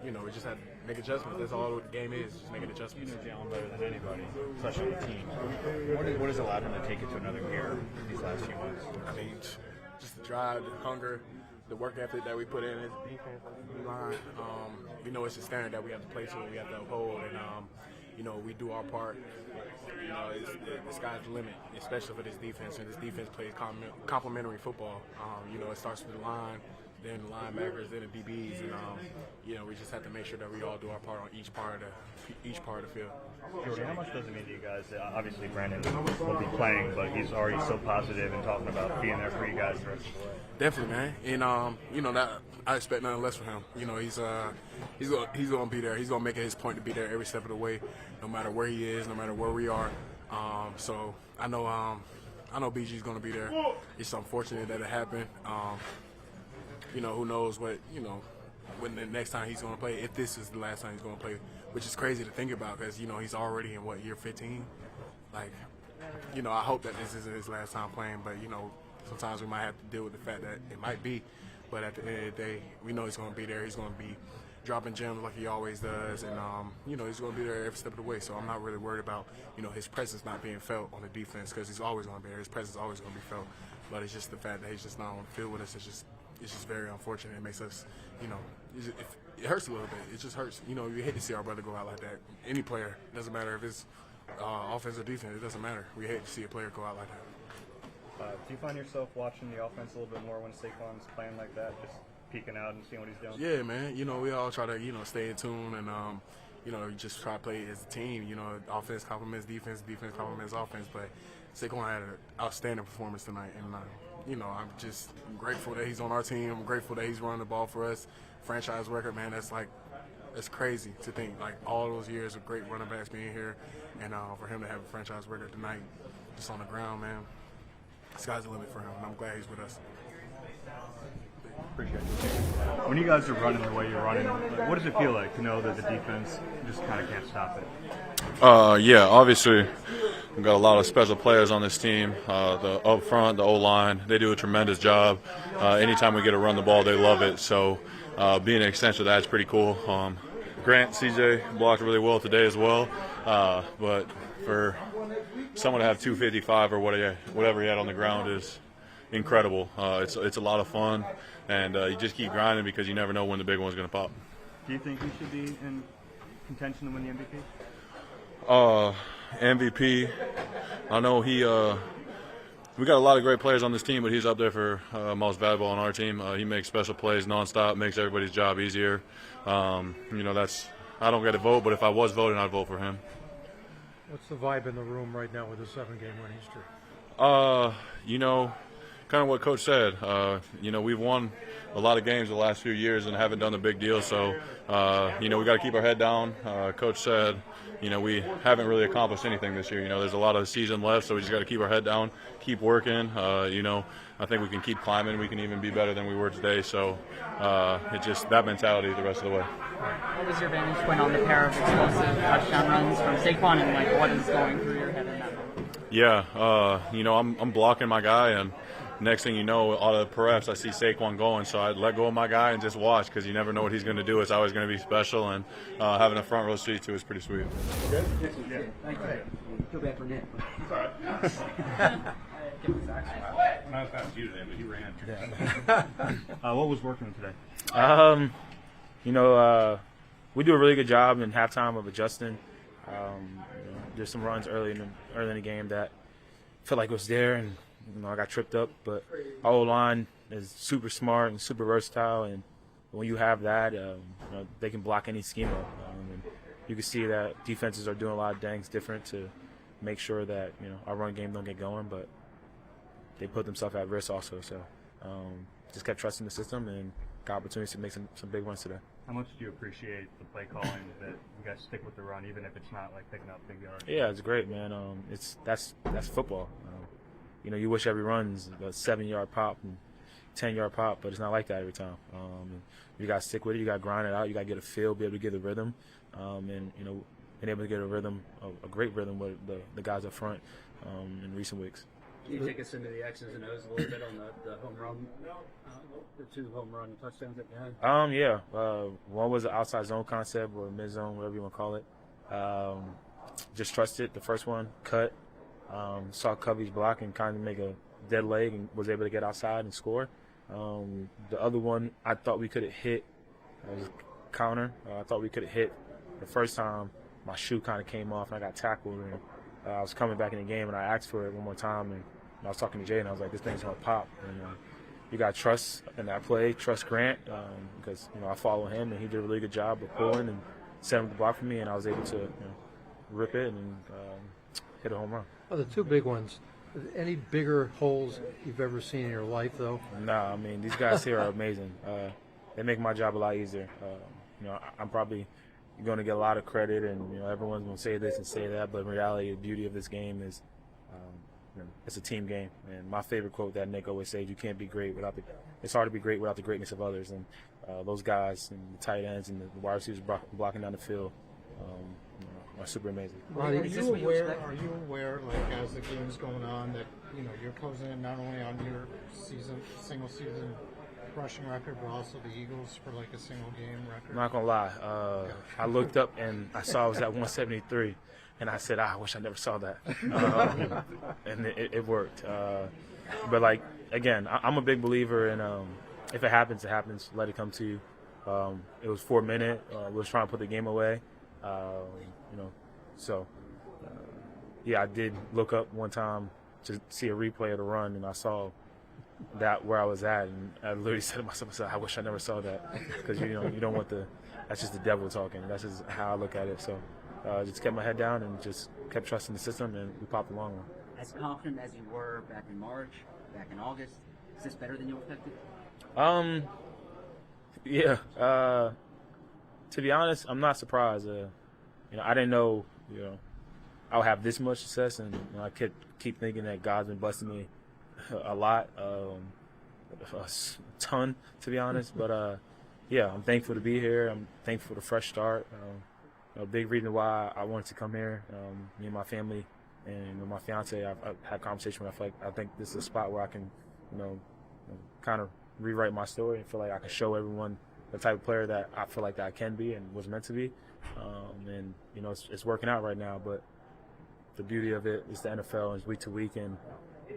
we just have to make adjustments. That's all the game is, just making adjustments. You know Jalen better than anybody, especially the team. What has allowed him to take it to another gear these last few months? I mean, just the drive, the hunger, the work ethic that we put in as a defense line. It's a standard that we have to play to, we have to uphold, and we do our part. The sky's the limit, especially for this defense, and this defense plays complementary football. It starts with the line, then the linebackers, then the DBs, and we just have to make sure that we all do our part on each part of the field. Jordy, how much does it mean to you guys? Obviously, Brandon will be playing, but he's already so positive and talking about being there for you guys the rest of the way. Definitely, man. And that I expect nothing less from him. He's going to be there. He's going to make it his point to be there every step of the way, no matter where he is, no matter where we are. So I know BG's going to be there. It's unfortunate that it happened. Who knows when the next time he's going to play, if this is the last time he's going to play, which is crazy to think about because, he's already in, year 15? Like, I hope that this isn't his last time playing, but, sometimes we might have to deal with the fact that it might be. But at the end of the day, we know he's going to be there. He's going to be dropping gems like he always does, and, he's going to be there every step of the way. So I'm not really worried about, his presence not being felt on the defense because he's always going to be there. His presence is always going to be felt. But it's just the fact that he's just not on the field with us. It's just very unfortunate. It makes us, it hurts a little bit. It just hurts. You hate to see our brother go out like that. Any player, doesn't matter if it's offense or defense, it doesn't matter. We hate to see a player go out like that. Do you find yourself watching the offense a little bit more when Saquon's playing like that, just peeking out and seeing what he's doing? Yeah, man. We all try to, stay in tune and, just try to play as a team. Offense complements defense, defense complements offense. But Saquon had an outstanding performance tonight, and I'm just grateful that he's on our team. I'm grateful that he's running the ball for us. Franchise record, man. That's crazy to think. Like all those years of great running backs being here, and for him to have a franchise record tonight, just on the ground, man. Sky's the limit for him, and I'm glad he's with us. Appreciate it. When you guys are running the way you're running, what does it feel like to know that the defense just kind of can't stop it? Yeah, obviously we've got a lot of special players on this team. The up front, the O-line, they do a tremendous job. Anytime we get to run the ball, they love it. So being an extension of that is pretty cool. Grant, CJ blocked really well today as well. But for someone to have 255 or whatever he had on the ground is incredible. It's a lot of fun, and you just keep grinding because you never know when the big one's going to pop. Do you think he should be in contention to win the MVP? MVP, I know we got a lot of great players on this team, but he's up there for most valuable on our team. He makes special plays nonstop, makes everybody's job easier. I don't get a vote, but if I was voting, I'd vote for him. What's the vibe in the room right now with the 7-game winning streak? Kind of what Coach said. We've won a lot of games the last few years and haven't done the big deal. So, we got to keep our head down. Coach said, we haven't really accomplished anything this year. There's a lot of season left, so we just got to keep our head down, keep working. I think we can keep climbing. We can even be better than we were today. So, it's just that mentality the rest of the way. What was your vantage point on the pair of explosive touchdown runs from Saquon, and what is going through your head in that moment? Yeah, you know, I'm blocking my guy, and next thing you know, all the reps, I see Saquon going, so I let go of my guy and just watch because you never know what he's going to do. It's always going to be special, and having a front row seat to is pretty sweet. Good? Yeah. Thank you. Feel bad for Nick. It's all right. Not as fast as you today, but you ran. What was working today? You know, we do a really good job in halftime of adjusting. You know, there's some runs early in the game that felt like it was there, and you know, I got tripped up. But our O-line is super smart and super versatile, and when you have that, you know, they can block any schema. And you can see that defenses are doing a lot of things different to make sure that, you know, our run game don't get going, but they put themselves at risk also. So just kept trusting the system and got opportunities to make some big runs today. How much do you appreciate the play calling that you guys stick with the run, even if it's not like picking up big yards? Yeah, it's great, man. That's football. You know, you wish every run's a 7-yard pop and 10-yard pop, but it's not like that every time. You got to stick with it. You got to grind it out. You got to get a feel, be able to get the rhythm, and you know, being able to get a rhythm, a great rhythm with the guys up front in recent weeks. Can you take us into the X's and O's a little bit on the home run, the 2 home run touchdowns that you had? Yeah. One was an outside zone concept or mid zone, whatever you want to call it. Just trusted the first one, cut, saw Covey's block and kind of make a dead leg and was able to get outside and score. The other one, I thought we could have hit. It was a counter. I thought we could have hit the first time. My shoe kind of came off and I got tackled. And I was coming back in the game and I asked for it one more time. And I was talking to Jay and I was like, this thing's going to pop. And you got to trust in that play, trust Grant, because, you know, I follow him and he did a really good job of pulling and setting the block for me, and I was able to, you know, rip it and hit a home run. Oh, the 2 big ones. Any bigger holes you've ever seen in your life, though? Nah, I mean, these guys here are amazing. They make my job a lot easier. You know, I'm probably going to get a lot of credit, and, you know, everyone's going to say this and say that, but in reality, the beauty of this game is you know, it's a team game. And my favorite quote that Nick always says, you can't be great without it's hard to be great without the greatness of others. And those guys and the tight ends and the wide receivers blocking down the field, you know, are super amazing. Are you aware, like, as the game's going on, that, you know, you're closing in not only on your single season rushing record, but also the Eagles for like a single game record? I'm not gonna lie. I looked up and I saw it was at 173, and I said, I wish I never saw that. And it worked. But like, again, I'm a big believer in if it happens, it happens. Let it come to you. It was 4 minutes. We was trying to put the game away. You know, so yeah, I did look up one time to see a replay of the run, and I saw that where I was at, and I literally said to myself, I wish I never saw that, because, you know, you don't want that's just the devil talking. That's just how I look at it. So just kept my head down and just kept trusting the system, and we popped the long one. As confident as you were back in March, back in August, is this better than you expected? Yeah. To be honest, I'm not surprised. You know, I didn't know, you know, I would have this much success, and, you know, I keep thinking that God's been blessing me a lot, a ton, to be honest. But yeah, I'm thankful to be here. I'm thankful for the fresh start. A big reason why I wanted to come here, me and my family and my fiance, I've had conversation with. I think this is a spot where I can, you know, kind of rewrite my story and feel like I can show everyone the type of player that I feel like that I can be and was meant to be. And, you know, it's working out right now, but the beauty of it is the NFL is week to week, and you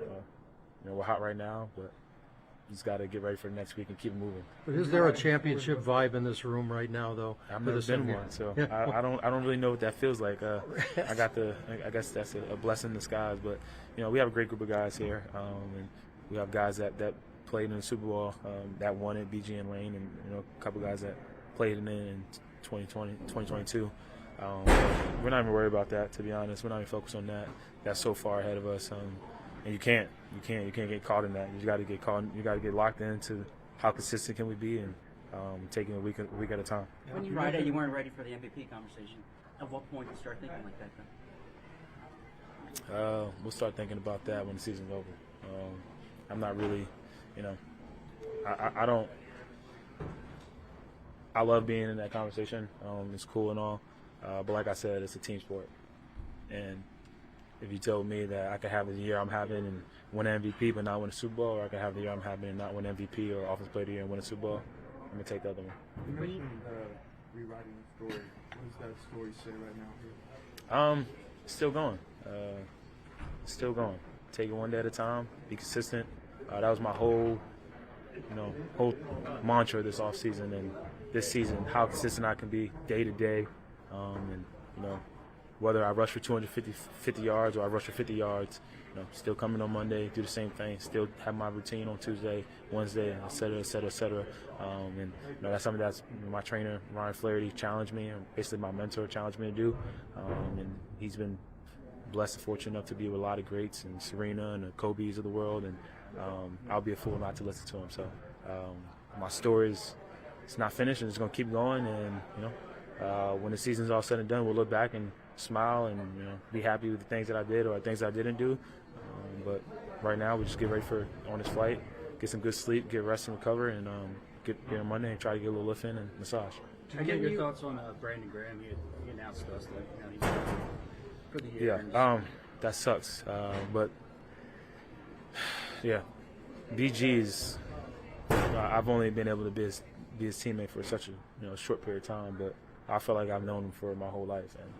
know, we're hot right now, but just got to get ready for the next week and keep moving. But is there a championship vibe in this room right now, though? I've never been one, so I don't really know what that feels like. I guess that's a blessing in disguise. But, you know, we have a great group of guys here, and we have guys that played in the Super Bowl that won it, BG and Lane, and, you know, a couple guys that played in it in 2022. We're not even worried about that, to be honest. We're not even focused on that. That's so far ahead of us. And you can't get caught in that. You got to get caught. You got to get locked into how consistent can we be, and taking a week at a time. When you Friday, you weren't ready for the MVP conversation. At what point did you start thinking like that, then? We'll start thinking about that when the season's over. I'm not really, you know, I don't. I love being in that conversation. It's cool and all, but like I said, it's a team sport, and if you told me that I could have the year I'm having and win an MVP but not win a Super Bowl, or I could have the year I'm having and not win MVP or Offensive Player of the Year and win a Super Bowl, I'm going to take the other one. You mentioned rewriting the story. What does that story say right now? Still going. Still going. Take it one day at a time. Be consistent. That was my whole mantra this offseason and this season, how consistent I can be day to day. And, whether I rush for 250 yards or I rush for 50 yards, still coming on Monday, do the same thing, still have my routine on Tuesday, Wednesday, et cetera, et cetera, et cetera. And that's something that's my trainer, Ryan Flaherty, challenged me, and basically my mentor challenged me to do. And he's been blessed and fortunate enough to be with a lot of greats and Serena and the Kobe's of the world, and I'll be a fool not to listen to him. So my story it's not finished, and it's going to keep going. And when the season's all said and done, we'll look back and smile and be happy with the things that I did or things I didn't do. But right now, we just get ready on this flight, get some good sleep, get rest and recover, and get on Monday and try to get a little lift in and massage. I get your thoughts on Brandon Graham. He announced to us that he's done for the year. Yeah, that sucks. But yeah, BG is. I've only been able to be his teammate for such a short period of time, but I feel like I've known him for my whole life, and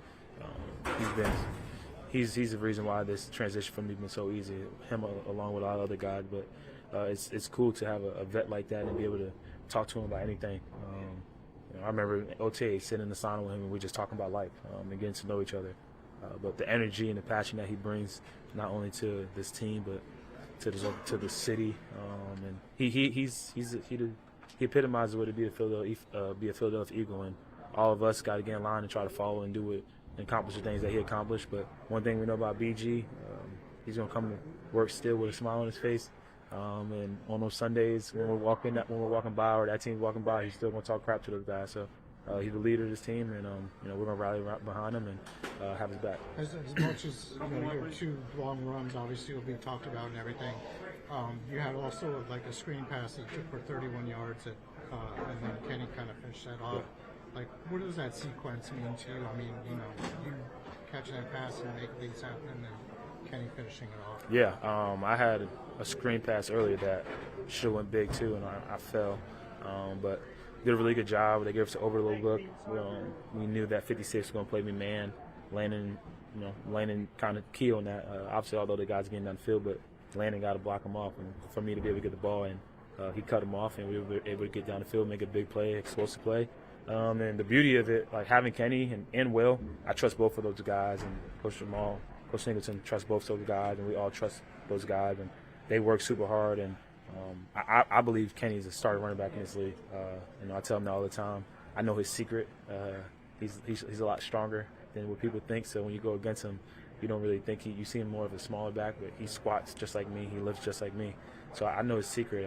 he's the reason why this transition for me has been so easy. Him along with a lot of other guys, but it's cool to have a vet like that and be able to talk to him about anything. I remember OTA sitting in the sauna with him and we just talking about life and getting to know each other. But the energy and the passion that he brings, not only to this team but to the city, and he epitomizes what it be a Philadelphia Eagle, and all of us got to get in line and try to follow and do it and accomplish the things that he accomplished. But one thing we know about BG, he's gonna come to work still with a smile on his face. And on those Sundays when we're walking by or that team's walking by, he's still gonna talk crap to those guys. So he's the leader of this team, and we're gonna rally behind him and have his back. As much as your 2 long runs obviously will be talked about and everything, you had also like a screen pass that you took for 31 yards, and then Kenny kind of finished that off. Like, what does that sequence mean to you? I mean, you catching that pass and making things happen, and then Kenny finishing it off. Yeah, I had a screen pass earlier that should have went big too, and I fell. But did a really good job. They gave us an overload look. We knew that 56 was going to play me man. Landon kind of key on that. Obviously, although the guys getting down the field, but Landon got to block him off, and for me to be able to get the ball, and he cut him off, and we were able to get down the field, make a big play, explosive play. And the beauty of it, like having Kenny and Will, I trust both of those guys, and Coach Jamal, Coach Singleton trusts both of those guys, and we all trust those guys, and they work super hard. And I believe Kenny's a starting running back in this league. I tell him that all the time. I know his secret. He's a lot stronger than what people think. So when you go against him, you don't really think you see him more of a smaller back, but he squats just like me. He lifts just like me. So I know his secret.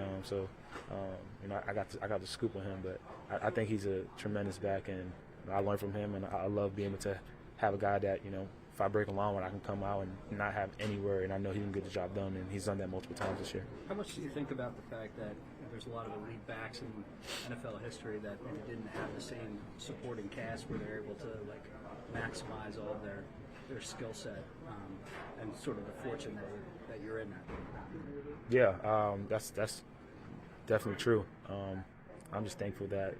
I got the scoop on him, but I think he's a tremendous back, and I learned from him, and I love being able to have a guy that, if I break a line, I can come out and not have any worry, and I know he can get the job done, and he's done that multiple times this year. How much do you think about the fact that there's a lot of elite backs in NFL history that maybe didn't have the same supporting cast where they're able to maximize all of their skill set, and sort of the fortune that you're in that? Yeah, that's definitely true. I'm just thankful that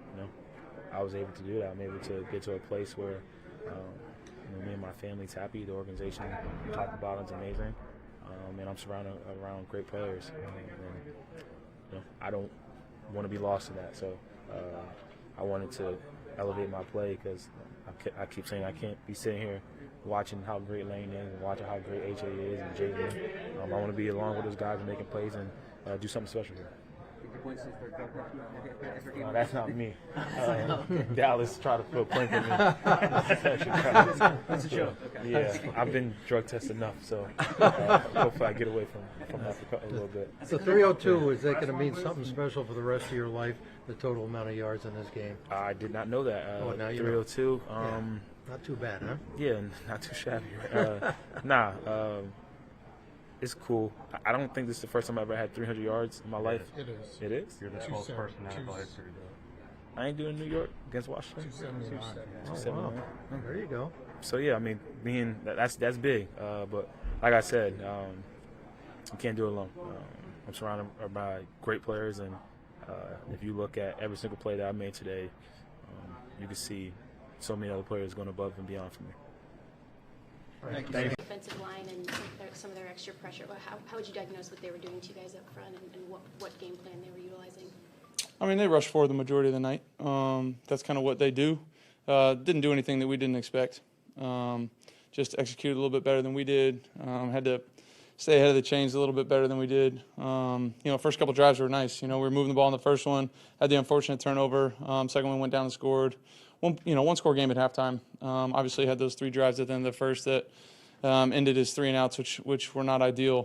I was able to do that. I'm able to get to a place where me and my family's happy. The organization we talk about is amazing, and I'm surrounded around great players. I don't want to be lost in that. So I wanted to elevate my play, because I keep saying I can't be sitting here watching how great Lane is and watching how great AJ is and Jalen. I want to be along with those guys and making plays and do something special here. No, that's not me. Dallas tried to put a prank on me. That's a joke. Okay. Yeah, I've been drug tested enough, so hopefully I get away from that a little bit. So 302, is that going to mean something special for the rest of your life, the total amount of yards in this game? I did not know that. Now you 302. Yeah. Not too bad, huh? Yeah, not too shabby. It's cool. I don't think this is the first time I ever had 300 yards in my life. It is. It is? You're the 12th person in NFL history, though. I ain't doing New York against Washington. 279. 279. There you go. So yeah, I mean, that's big. But like I said, you can't do it alone. I'm surrounded by great players, and if you look at every single play that I made today, you can see so many other players going above and beyond for me. Thank you. Defensive line and some of their extra pressure. How would you diagnose what they were doing to you guys up front, and what game plan they were utilizing? I mean, they rushed forward the majority of the night. That's kind of what they do. Didn't do anything that we didn't expect. Just executed a little bit better than we did. Had to stay ahead of the chains a little bit better than we did. First couple drives were nice. We were moving the ball in the first one, had the unfortunate turnover. Second one went down and scored. One score game at halftime. Obviously had those 3 drives at the end of the first that ended as 3 and outs, which were not ideal,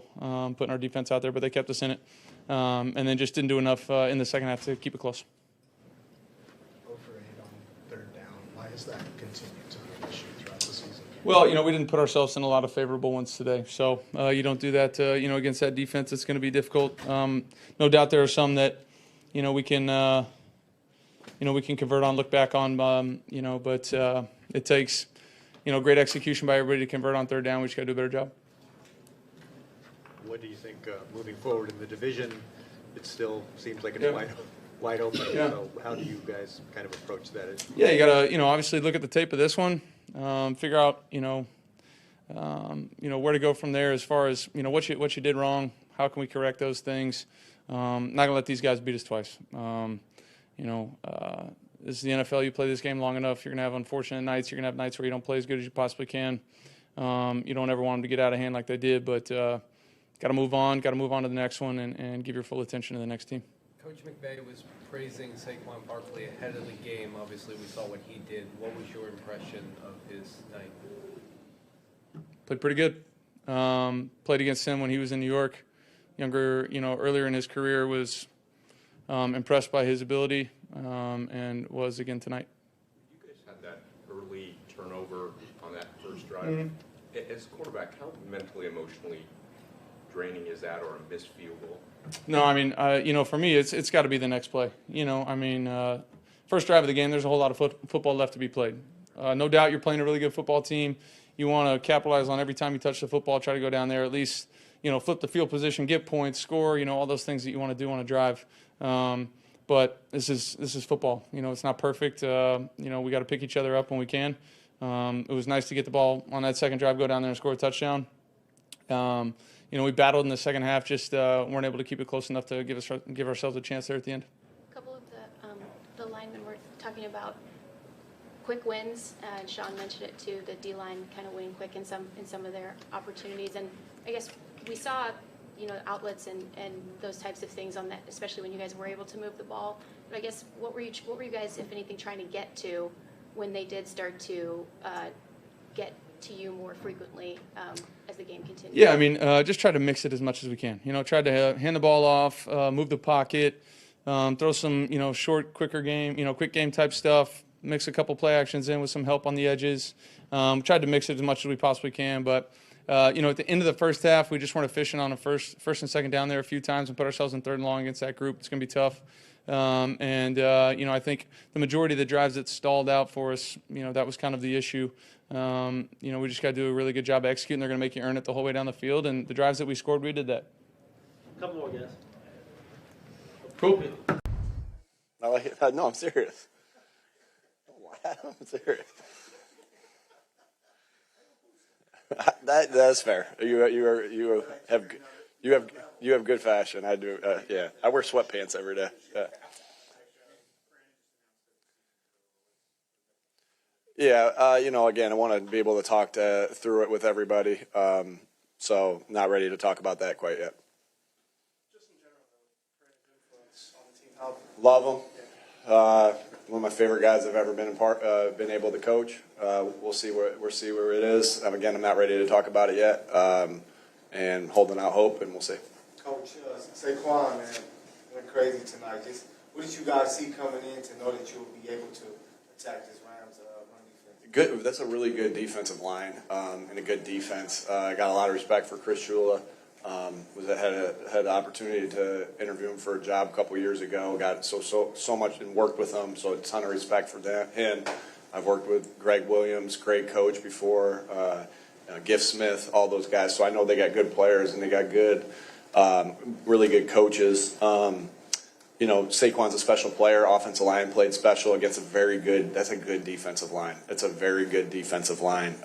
putting our defense out there, but they kept us in it. And then just didn't do enough in the second half to keep it close. Over 8 on third down. Why is that continued to be an issue throughout the season? Well, we didn't put ourselves in a lot of favorable ones today. So you don't do that, against that defense. It's going to be difficult. No doubt there are some that, we can, we can convert on, look back on, but it takes, great execution by everybody to convert on third down. We just got to do a better job. What do you think moving forward in the division? It still seems like it's Yeah. wide open. Yeah. So how do you guys kind of approach that? Yeah, you got to, obviously look at the tape of this one, figure out, where to go from there as far as, what you did wrong, how can we correct those things. Not going to let these guys beat us twice. This is the NFL. You play this game long enough, you're going to have unfortunate nights. You're going to have nights where you don't play as good as you possibly can. You don't ever want them to get out of hand like they did, but got to move on to the next one and give your full attention to the next team. Coach McVay was praising Saquon Barkley ahead of the game. Obviously, we saw what he did. What was your impression of his night? Played pretty good. Played against him when he was in New York. Younger, earlier in his career, was impressed by his ability and was again tonight. You guys had that early turnover on that first drive. Mm-hmm. As a quarterback, how mentally, emotionally draining is that, or a missed field goal? No, I mean, for me, it's got to be the next play. First drive of the game, there's a whole lot of football left to be played. No doubt you're playing a really good football team. You want to capitalize on every time you touch the football, try to go down there, at least, flip the field position, get points, score, all those things that you want to do on a drive. But this is football. It's not perfect. We got to pick each other up when we can. It was nice to get the ball on that second drive, go down there and score a touchdown. We battled in the second half, just weren't able to keep it close enough to give ourselves a chance there at the end. A couple of the linemen were talking about quick wins, and Sean mentioned it too. The D-line kind of winning quick in some of their opportunities, and I guess we saw outlets and those types of things on that, especially when you guys were able to move the ball. But I guess what were you guys, if anything, trying to get to when they did start to get to you more frequently as the game continued? Yeah, I mean, just try to mix it as much as we can. Try to hand the ball off, move the pocket, throw some, short, quicker game, quick game type stuff, mix a couple play actions in with some help on the edges. Tried to mix it as much as we possibly can, but at the end of the first half, we just weren't efficient on a first and second down there a few times and put ourselves in third and long against that group. It's going to be tough. I think the majority of the drives that stalled out for us, that was kind of the issue. We just got to do a really good job executing. They're going to make you earn it the whole way down the field. And the drives that we scored, we did that. A couple more, guys. Cool. I like it. No, I'm serious. I'm serious. That's fair. You have good fashion. I do. Yeah, I wear sweatpants every day. Yeah. Again, I want to be able to talk through it with everybody. So not ready to talk about that quite yet. Just in general, though, influence on the team. Love them. One of my favorite guys I've ever been able to coach. We'll see where it is. Again, I'm not ready to talk about it yet, and holding out hope, and we'll see. Coach, Saquon, man, went crazy tonight. Just what did you guys see coming in to know that you'll be able to attack this Rams run defense? Good. That's a really good defensive line and a good defense. I got a lot of respect for Chris Shula. Had the opportunity to interview him for a job a couple years ago. Got so much and worked with him, so a ton of respect for him. I've worked with Greg Williams, great coach before. Gift Smith, all those guys. So I know they got good players and they got good, really good coaches. Saquon's a special player. Offensive line played special against that's a good defensive line. It's a very good defensive line.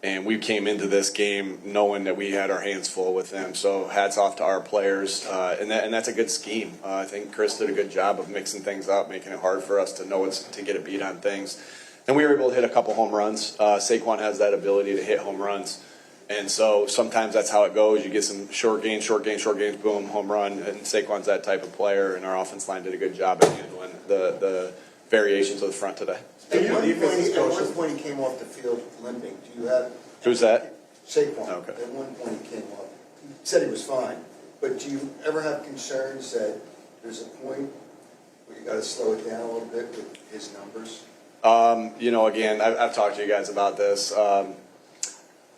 And we came into this game knowing that we had our hands full with them. So hats off to our players. And that's a good scheme. I think Chris did a good job of mixing things up, making it hard for us to know to get a beat on things. And we were able to hit a couple home runs. Saquon has that ability to hit home runs. And so sometimes that's how it goes. You get some short gains, boom, home run. And Saquon's that type of player. And our offense line did a good job at handling the variations of the front today. At one point he came off the field limping. Do you have? Who's that? Saquon. Okay. At one point he came off. He said he was fine. But do you ever have concerns that there's a point where you got to slow it down a little bit with his numbers? Again, I've talked to you guys about this.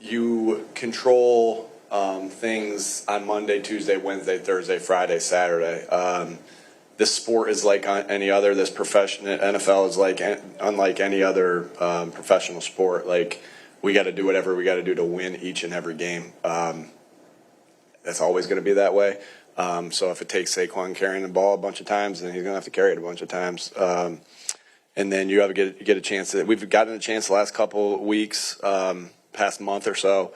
You control things on Monday, Tuesday, Wednesday, Thursday, Friday, Saturday. This sport is like any other. This NFL is unlike any other professional sport. Like, we got to do whatever we got to do to win each and every game. That's always going to be that way. So if it takes Saquon carrying the ball a bunch of times, then he's going to have to carry it a bunch of times. And then you have to get a chance. We've gotten a chance the last couple weeks, past month or so,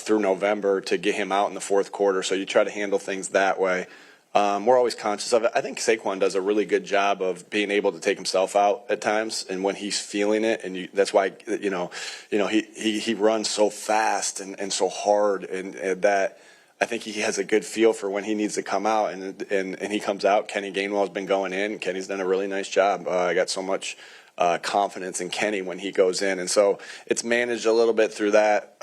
through November, to get him out in the fourth quarter. So you try to handle things that way. We're always conscious of it. I think Saquon does a really good job of being able to take himself out at times, and when he's feeling it, and that's why he runs so fast and so hard, and that I think he has a good feel for when he needs to come out, and he comes out. Kenny Gainwell's been going in. Kenny's done a really nice job. I got so much confidence in Kenny when he goes in, and so it's managed a little bit through that.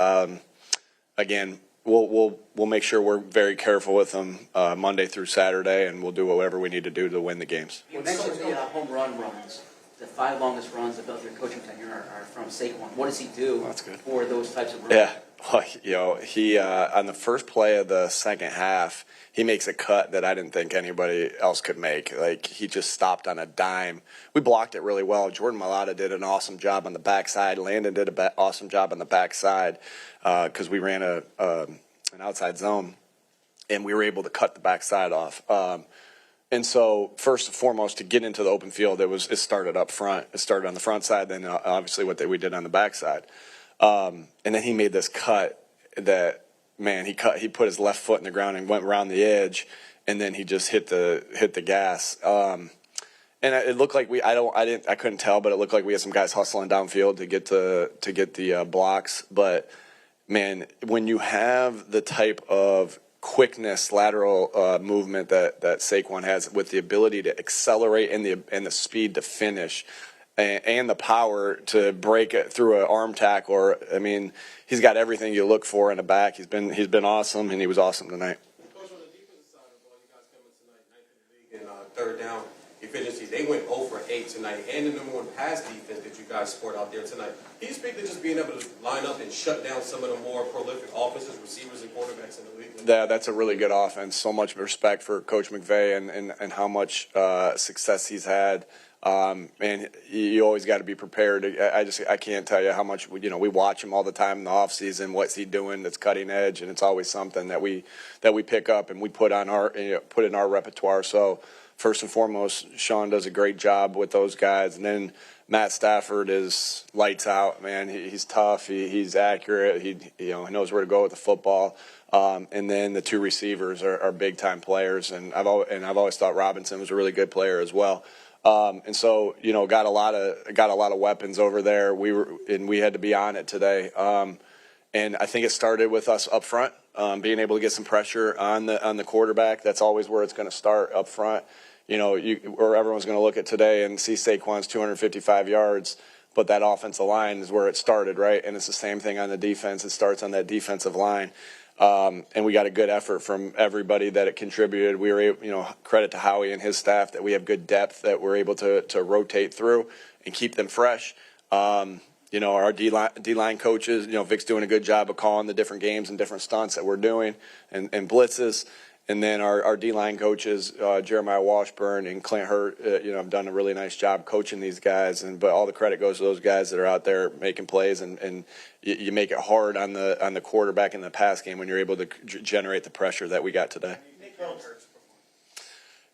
Again, we'll make sure we're very careful with them Monday through Saturday, and we'll do whatever we need to do to win the games. You mentioned the home run runs. The 5 longest runs of your coaching tenure are from Saquon. What does he do for those types of runs? Yeah, well, he on the first play of the second half, he makes a cut that I didn't think anybody else could make. Like, he just stopped on a dime. We blocked it really well. Jordan Mailata did an awesome job on the backside. Landon did an awesome job on the backside because we ran an outside zone, and we were able to cut the backside off. And so, first and foremost, to get into the open field, it started up front. It started on the front side, then obviously what we did on the backside. And then he made this cut that, man, he put his left foot in the ground and went around the edge, and then he just hit the gas. And it looked like I couldn't tell, but it looked like we had some guys hustling downfield to get the blocks. But man, when you have the type of quickness, lateral movement that Saquon has, with the ability to accelerate and the speed to finish, and the power to break it through an arm tackle, or I mean, he's got everything you look for in a back. He's been awesome, and he was awesome tonight. Coach, on the defensive side of the ball, you guys came in tonight, 9th in the league in third down efficiency. They went 0 for 8 tonight, and the number 1 pass defense that you guys scored out there tonight. Can you speak to just being able to line up and shut down some of the more prolific offenses, receivers, and quarterbacks in the league? Yeah, that's a really good offense. So much respect for Coach McVay and how much success he's had. And you always got to be prepared. I can't tell you how much we watch him all the time in the off season. What's he doing that's cutting edge, and it's always something that we pick up and we put in our repertoire. So first and foremost, Sean does a great job with those guys, and then Matt Stafford is lights out, man. He's tough. He's accurate. He knows where to go with the football. And then the 2 receivers are big time players, and I've always thought Robinson was a really good player as well. And so, got a lot of weapons over there. We had to be on it today. And I think it started with us up front, being able to get some pressure on the quarterback. That's always where it's going to start, up front. Or everyone's going to look at today and see Saquon's 255 yards, but that offensive line is where it started, right? And it's the same thing on the defense. It starts on that defensive line. And we got a good effort from everybody that it contributed. We were able, credit to Howie and his staff that we have good depth that we're able to rotate through and keep them fresh. Our D-line coaches, Vic's doing a good job of calling the different games and different stunts that we're doing and blitzes. And then our D-line coaches, Jeremiah Washburn and Clint Hurt, have done a really nice job coaching these guys. But all the credit goes to those guys that are out there making plays, and you make it hard on the quarterback in the pass game when you're able to generate the pressure that we got today.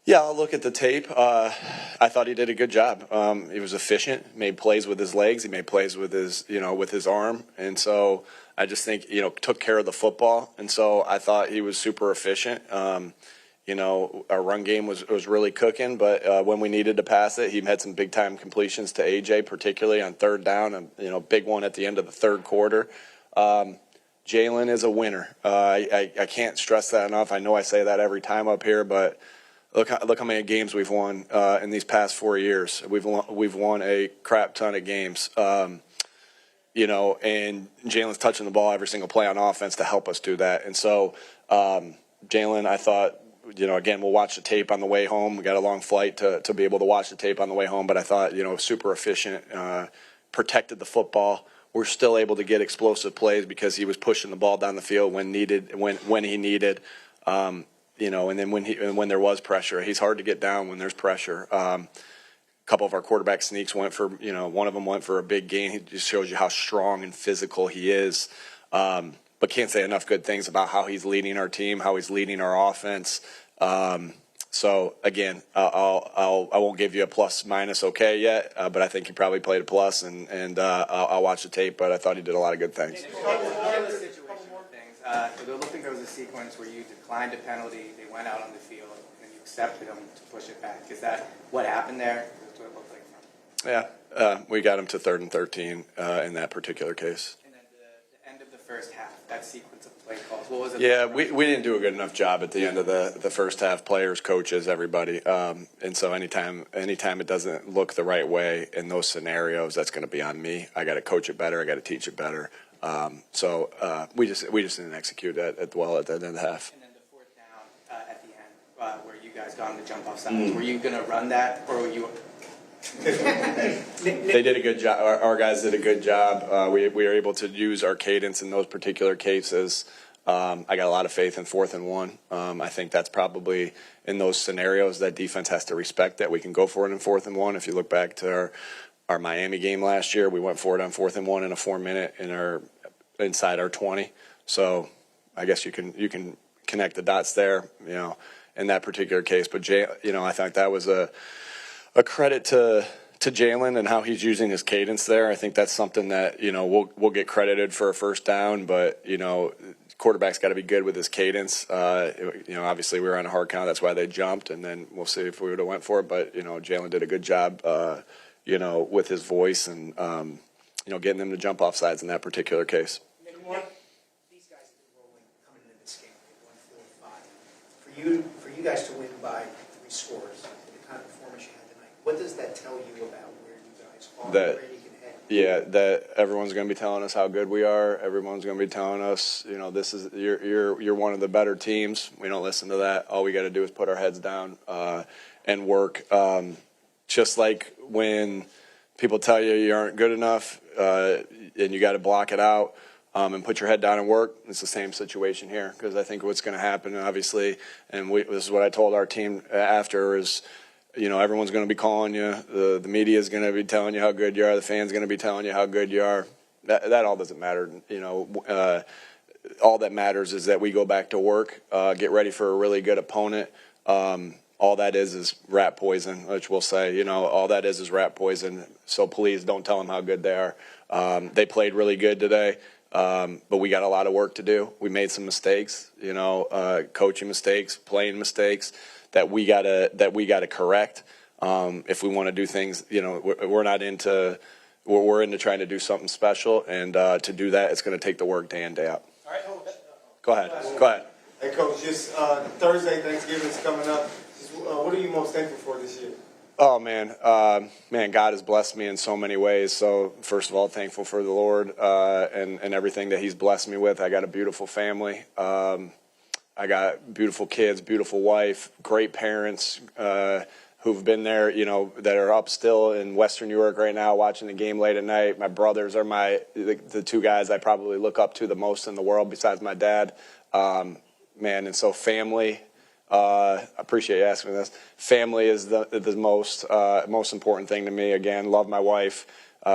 Yeah, I'll look at the tape. I thought he did a good job. He was efficient, made plays with his legs, he made plays with his arm, and so I just think took care of the football. And so I thought he was super efficient. Our run game was really cooking, but when we needed to pass it, he had some big time completions to AJ, particularly on third down, and big one at the end of the third quarter. Jalen is a winner. I can't stress that enough. I know I say that every time up here, but look how many games we've won in these past 4 years. We've won a crap ton of games. And Jalen's touching the ball every single play on offense to help us do that. And so Jalen, I thought, again, we'll watch the tape on the way home. We got a long flight to be able to watch the tape on the way home, but I thought, super efficient, protected the football. We're still able to get explosive plays because he was pushing the ball down the field when he needed. And then when there was pressure, he's hard to get down when there's pressure. A couple of our quarterback sneaks went for, one of them went for a big gain. He just shows you how strong and physical he is. But can't say enough good things about how he's leading our team, how he's leading our offense. So again, I won't give you a plus minus okay yet, but I think he probably played a plus, and I'll watch the tape. But I thought he did a lot of good things. So there looked like there was a sequence where you declined a penalty, they went out on the field, and you accepted them to push it back. Is that what happened there? That's what it looked like. Yeah, we got him to 3rd and 13 in that particular case. And then the end of the first half, that sequence of play calls, what was it? Yeah, we didn't do a good enough job at the end of the first half, players, coaches, everybody. And so anytime it doesn't look the right way in those scenarios, that's going to be on me. I got to coach it better. I got to teach it better. So we just didn't execute it well at the end of the half. And then the 4th down at the end, where you guys got on the jump off sides, were you going to run that, or were you? They did a good job. Our guys did a good job. We were able to use our cadence in those particular cases. I got a lot of faith in 4th and 1. I think that's probably in those scenarios that defense has to respect that we can go for it in 4th and 1. If you look back to our Miami game last year, we went for it on 4th and 1 in a 4-minute inside our 20. So I guess you can connect the dots there, in that particular case. But I think that was a credit to Jalen and how he's using his cadence there. I think that's something that we'll get credited for a first down, but quarterback's got to be good with his cadence. Obviously we were on a hard count, that's why they jumped, and then we'll see if we would have went for it. But Jalen did a good job. With his voice and, getting them to jump off sides in that particular case. These guys have been rolling coming into this game. They won 4-5. For you guys to win by 3 scores, the kind of performance you had tonight, what does that tell you about where you guys are, where you can head? Yeah, that everyone's going to be telling us how good we are. Everyone's going to be telling us, this is you're one of the better teams. We don't listen to that. All we got to do is put our heads down and work. Just like when people tell you aren't good enough and you got to block it out and put your head down and work, it's the same situation here. Because I think what's going to happen, obviously, and this is what I told our team after, is everyone's going to be calling you. The media is going to be telling you how good you are. The fans going to be telling you how good you are. That all doesn't matter. All that matters is that we go back to work, get ready for a really good opponent. All that is rat poison, which we'll say, all that is rat poison. So please don't tell them how good they are. They played really good today, but we got a lot of work to do. We made some mistakes, coaching mistakes, playing mistakes that we gotta correct. If we want to do things, we're into trying to do something special, and to do that, it's going to take the work day in, day out. All right, Go ahead. Hey, Coach, just Thursday, Thanksgiving is coming up. What are you most thankful for this year? Oh, man, God has blessed me in so many ways. So, first of all, thankful for the Lord and everything that He's blessed me with. I got a beautiful family. I got beautiful kids, beautiful wife, great parents who've been there, that are up still in Western New York right now watching the game late at night. My brothers are the 2 guys I probably look up to the most in the world besides my dad. And so family I appreciate you asking me this. Family is the most important thing to me. Again, love my wife.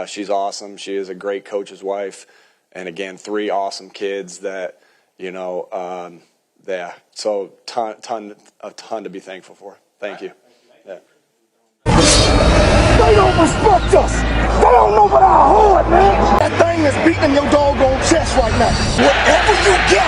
She's awesome. She is a great coach's wife. And again, 3 awesome kids that, yeah. So a ton to be thankful for. Thank you. Yeah. They don't respect us. They don't know about our heart, man. That thing is beating your doggone chest right now. Whatever you get,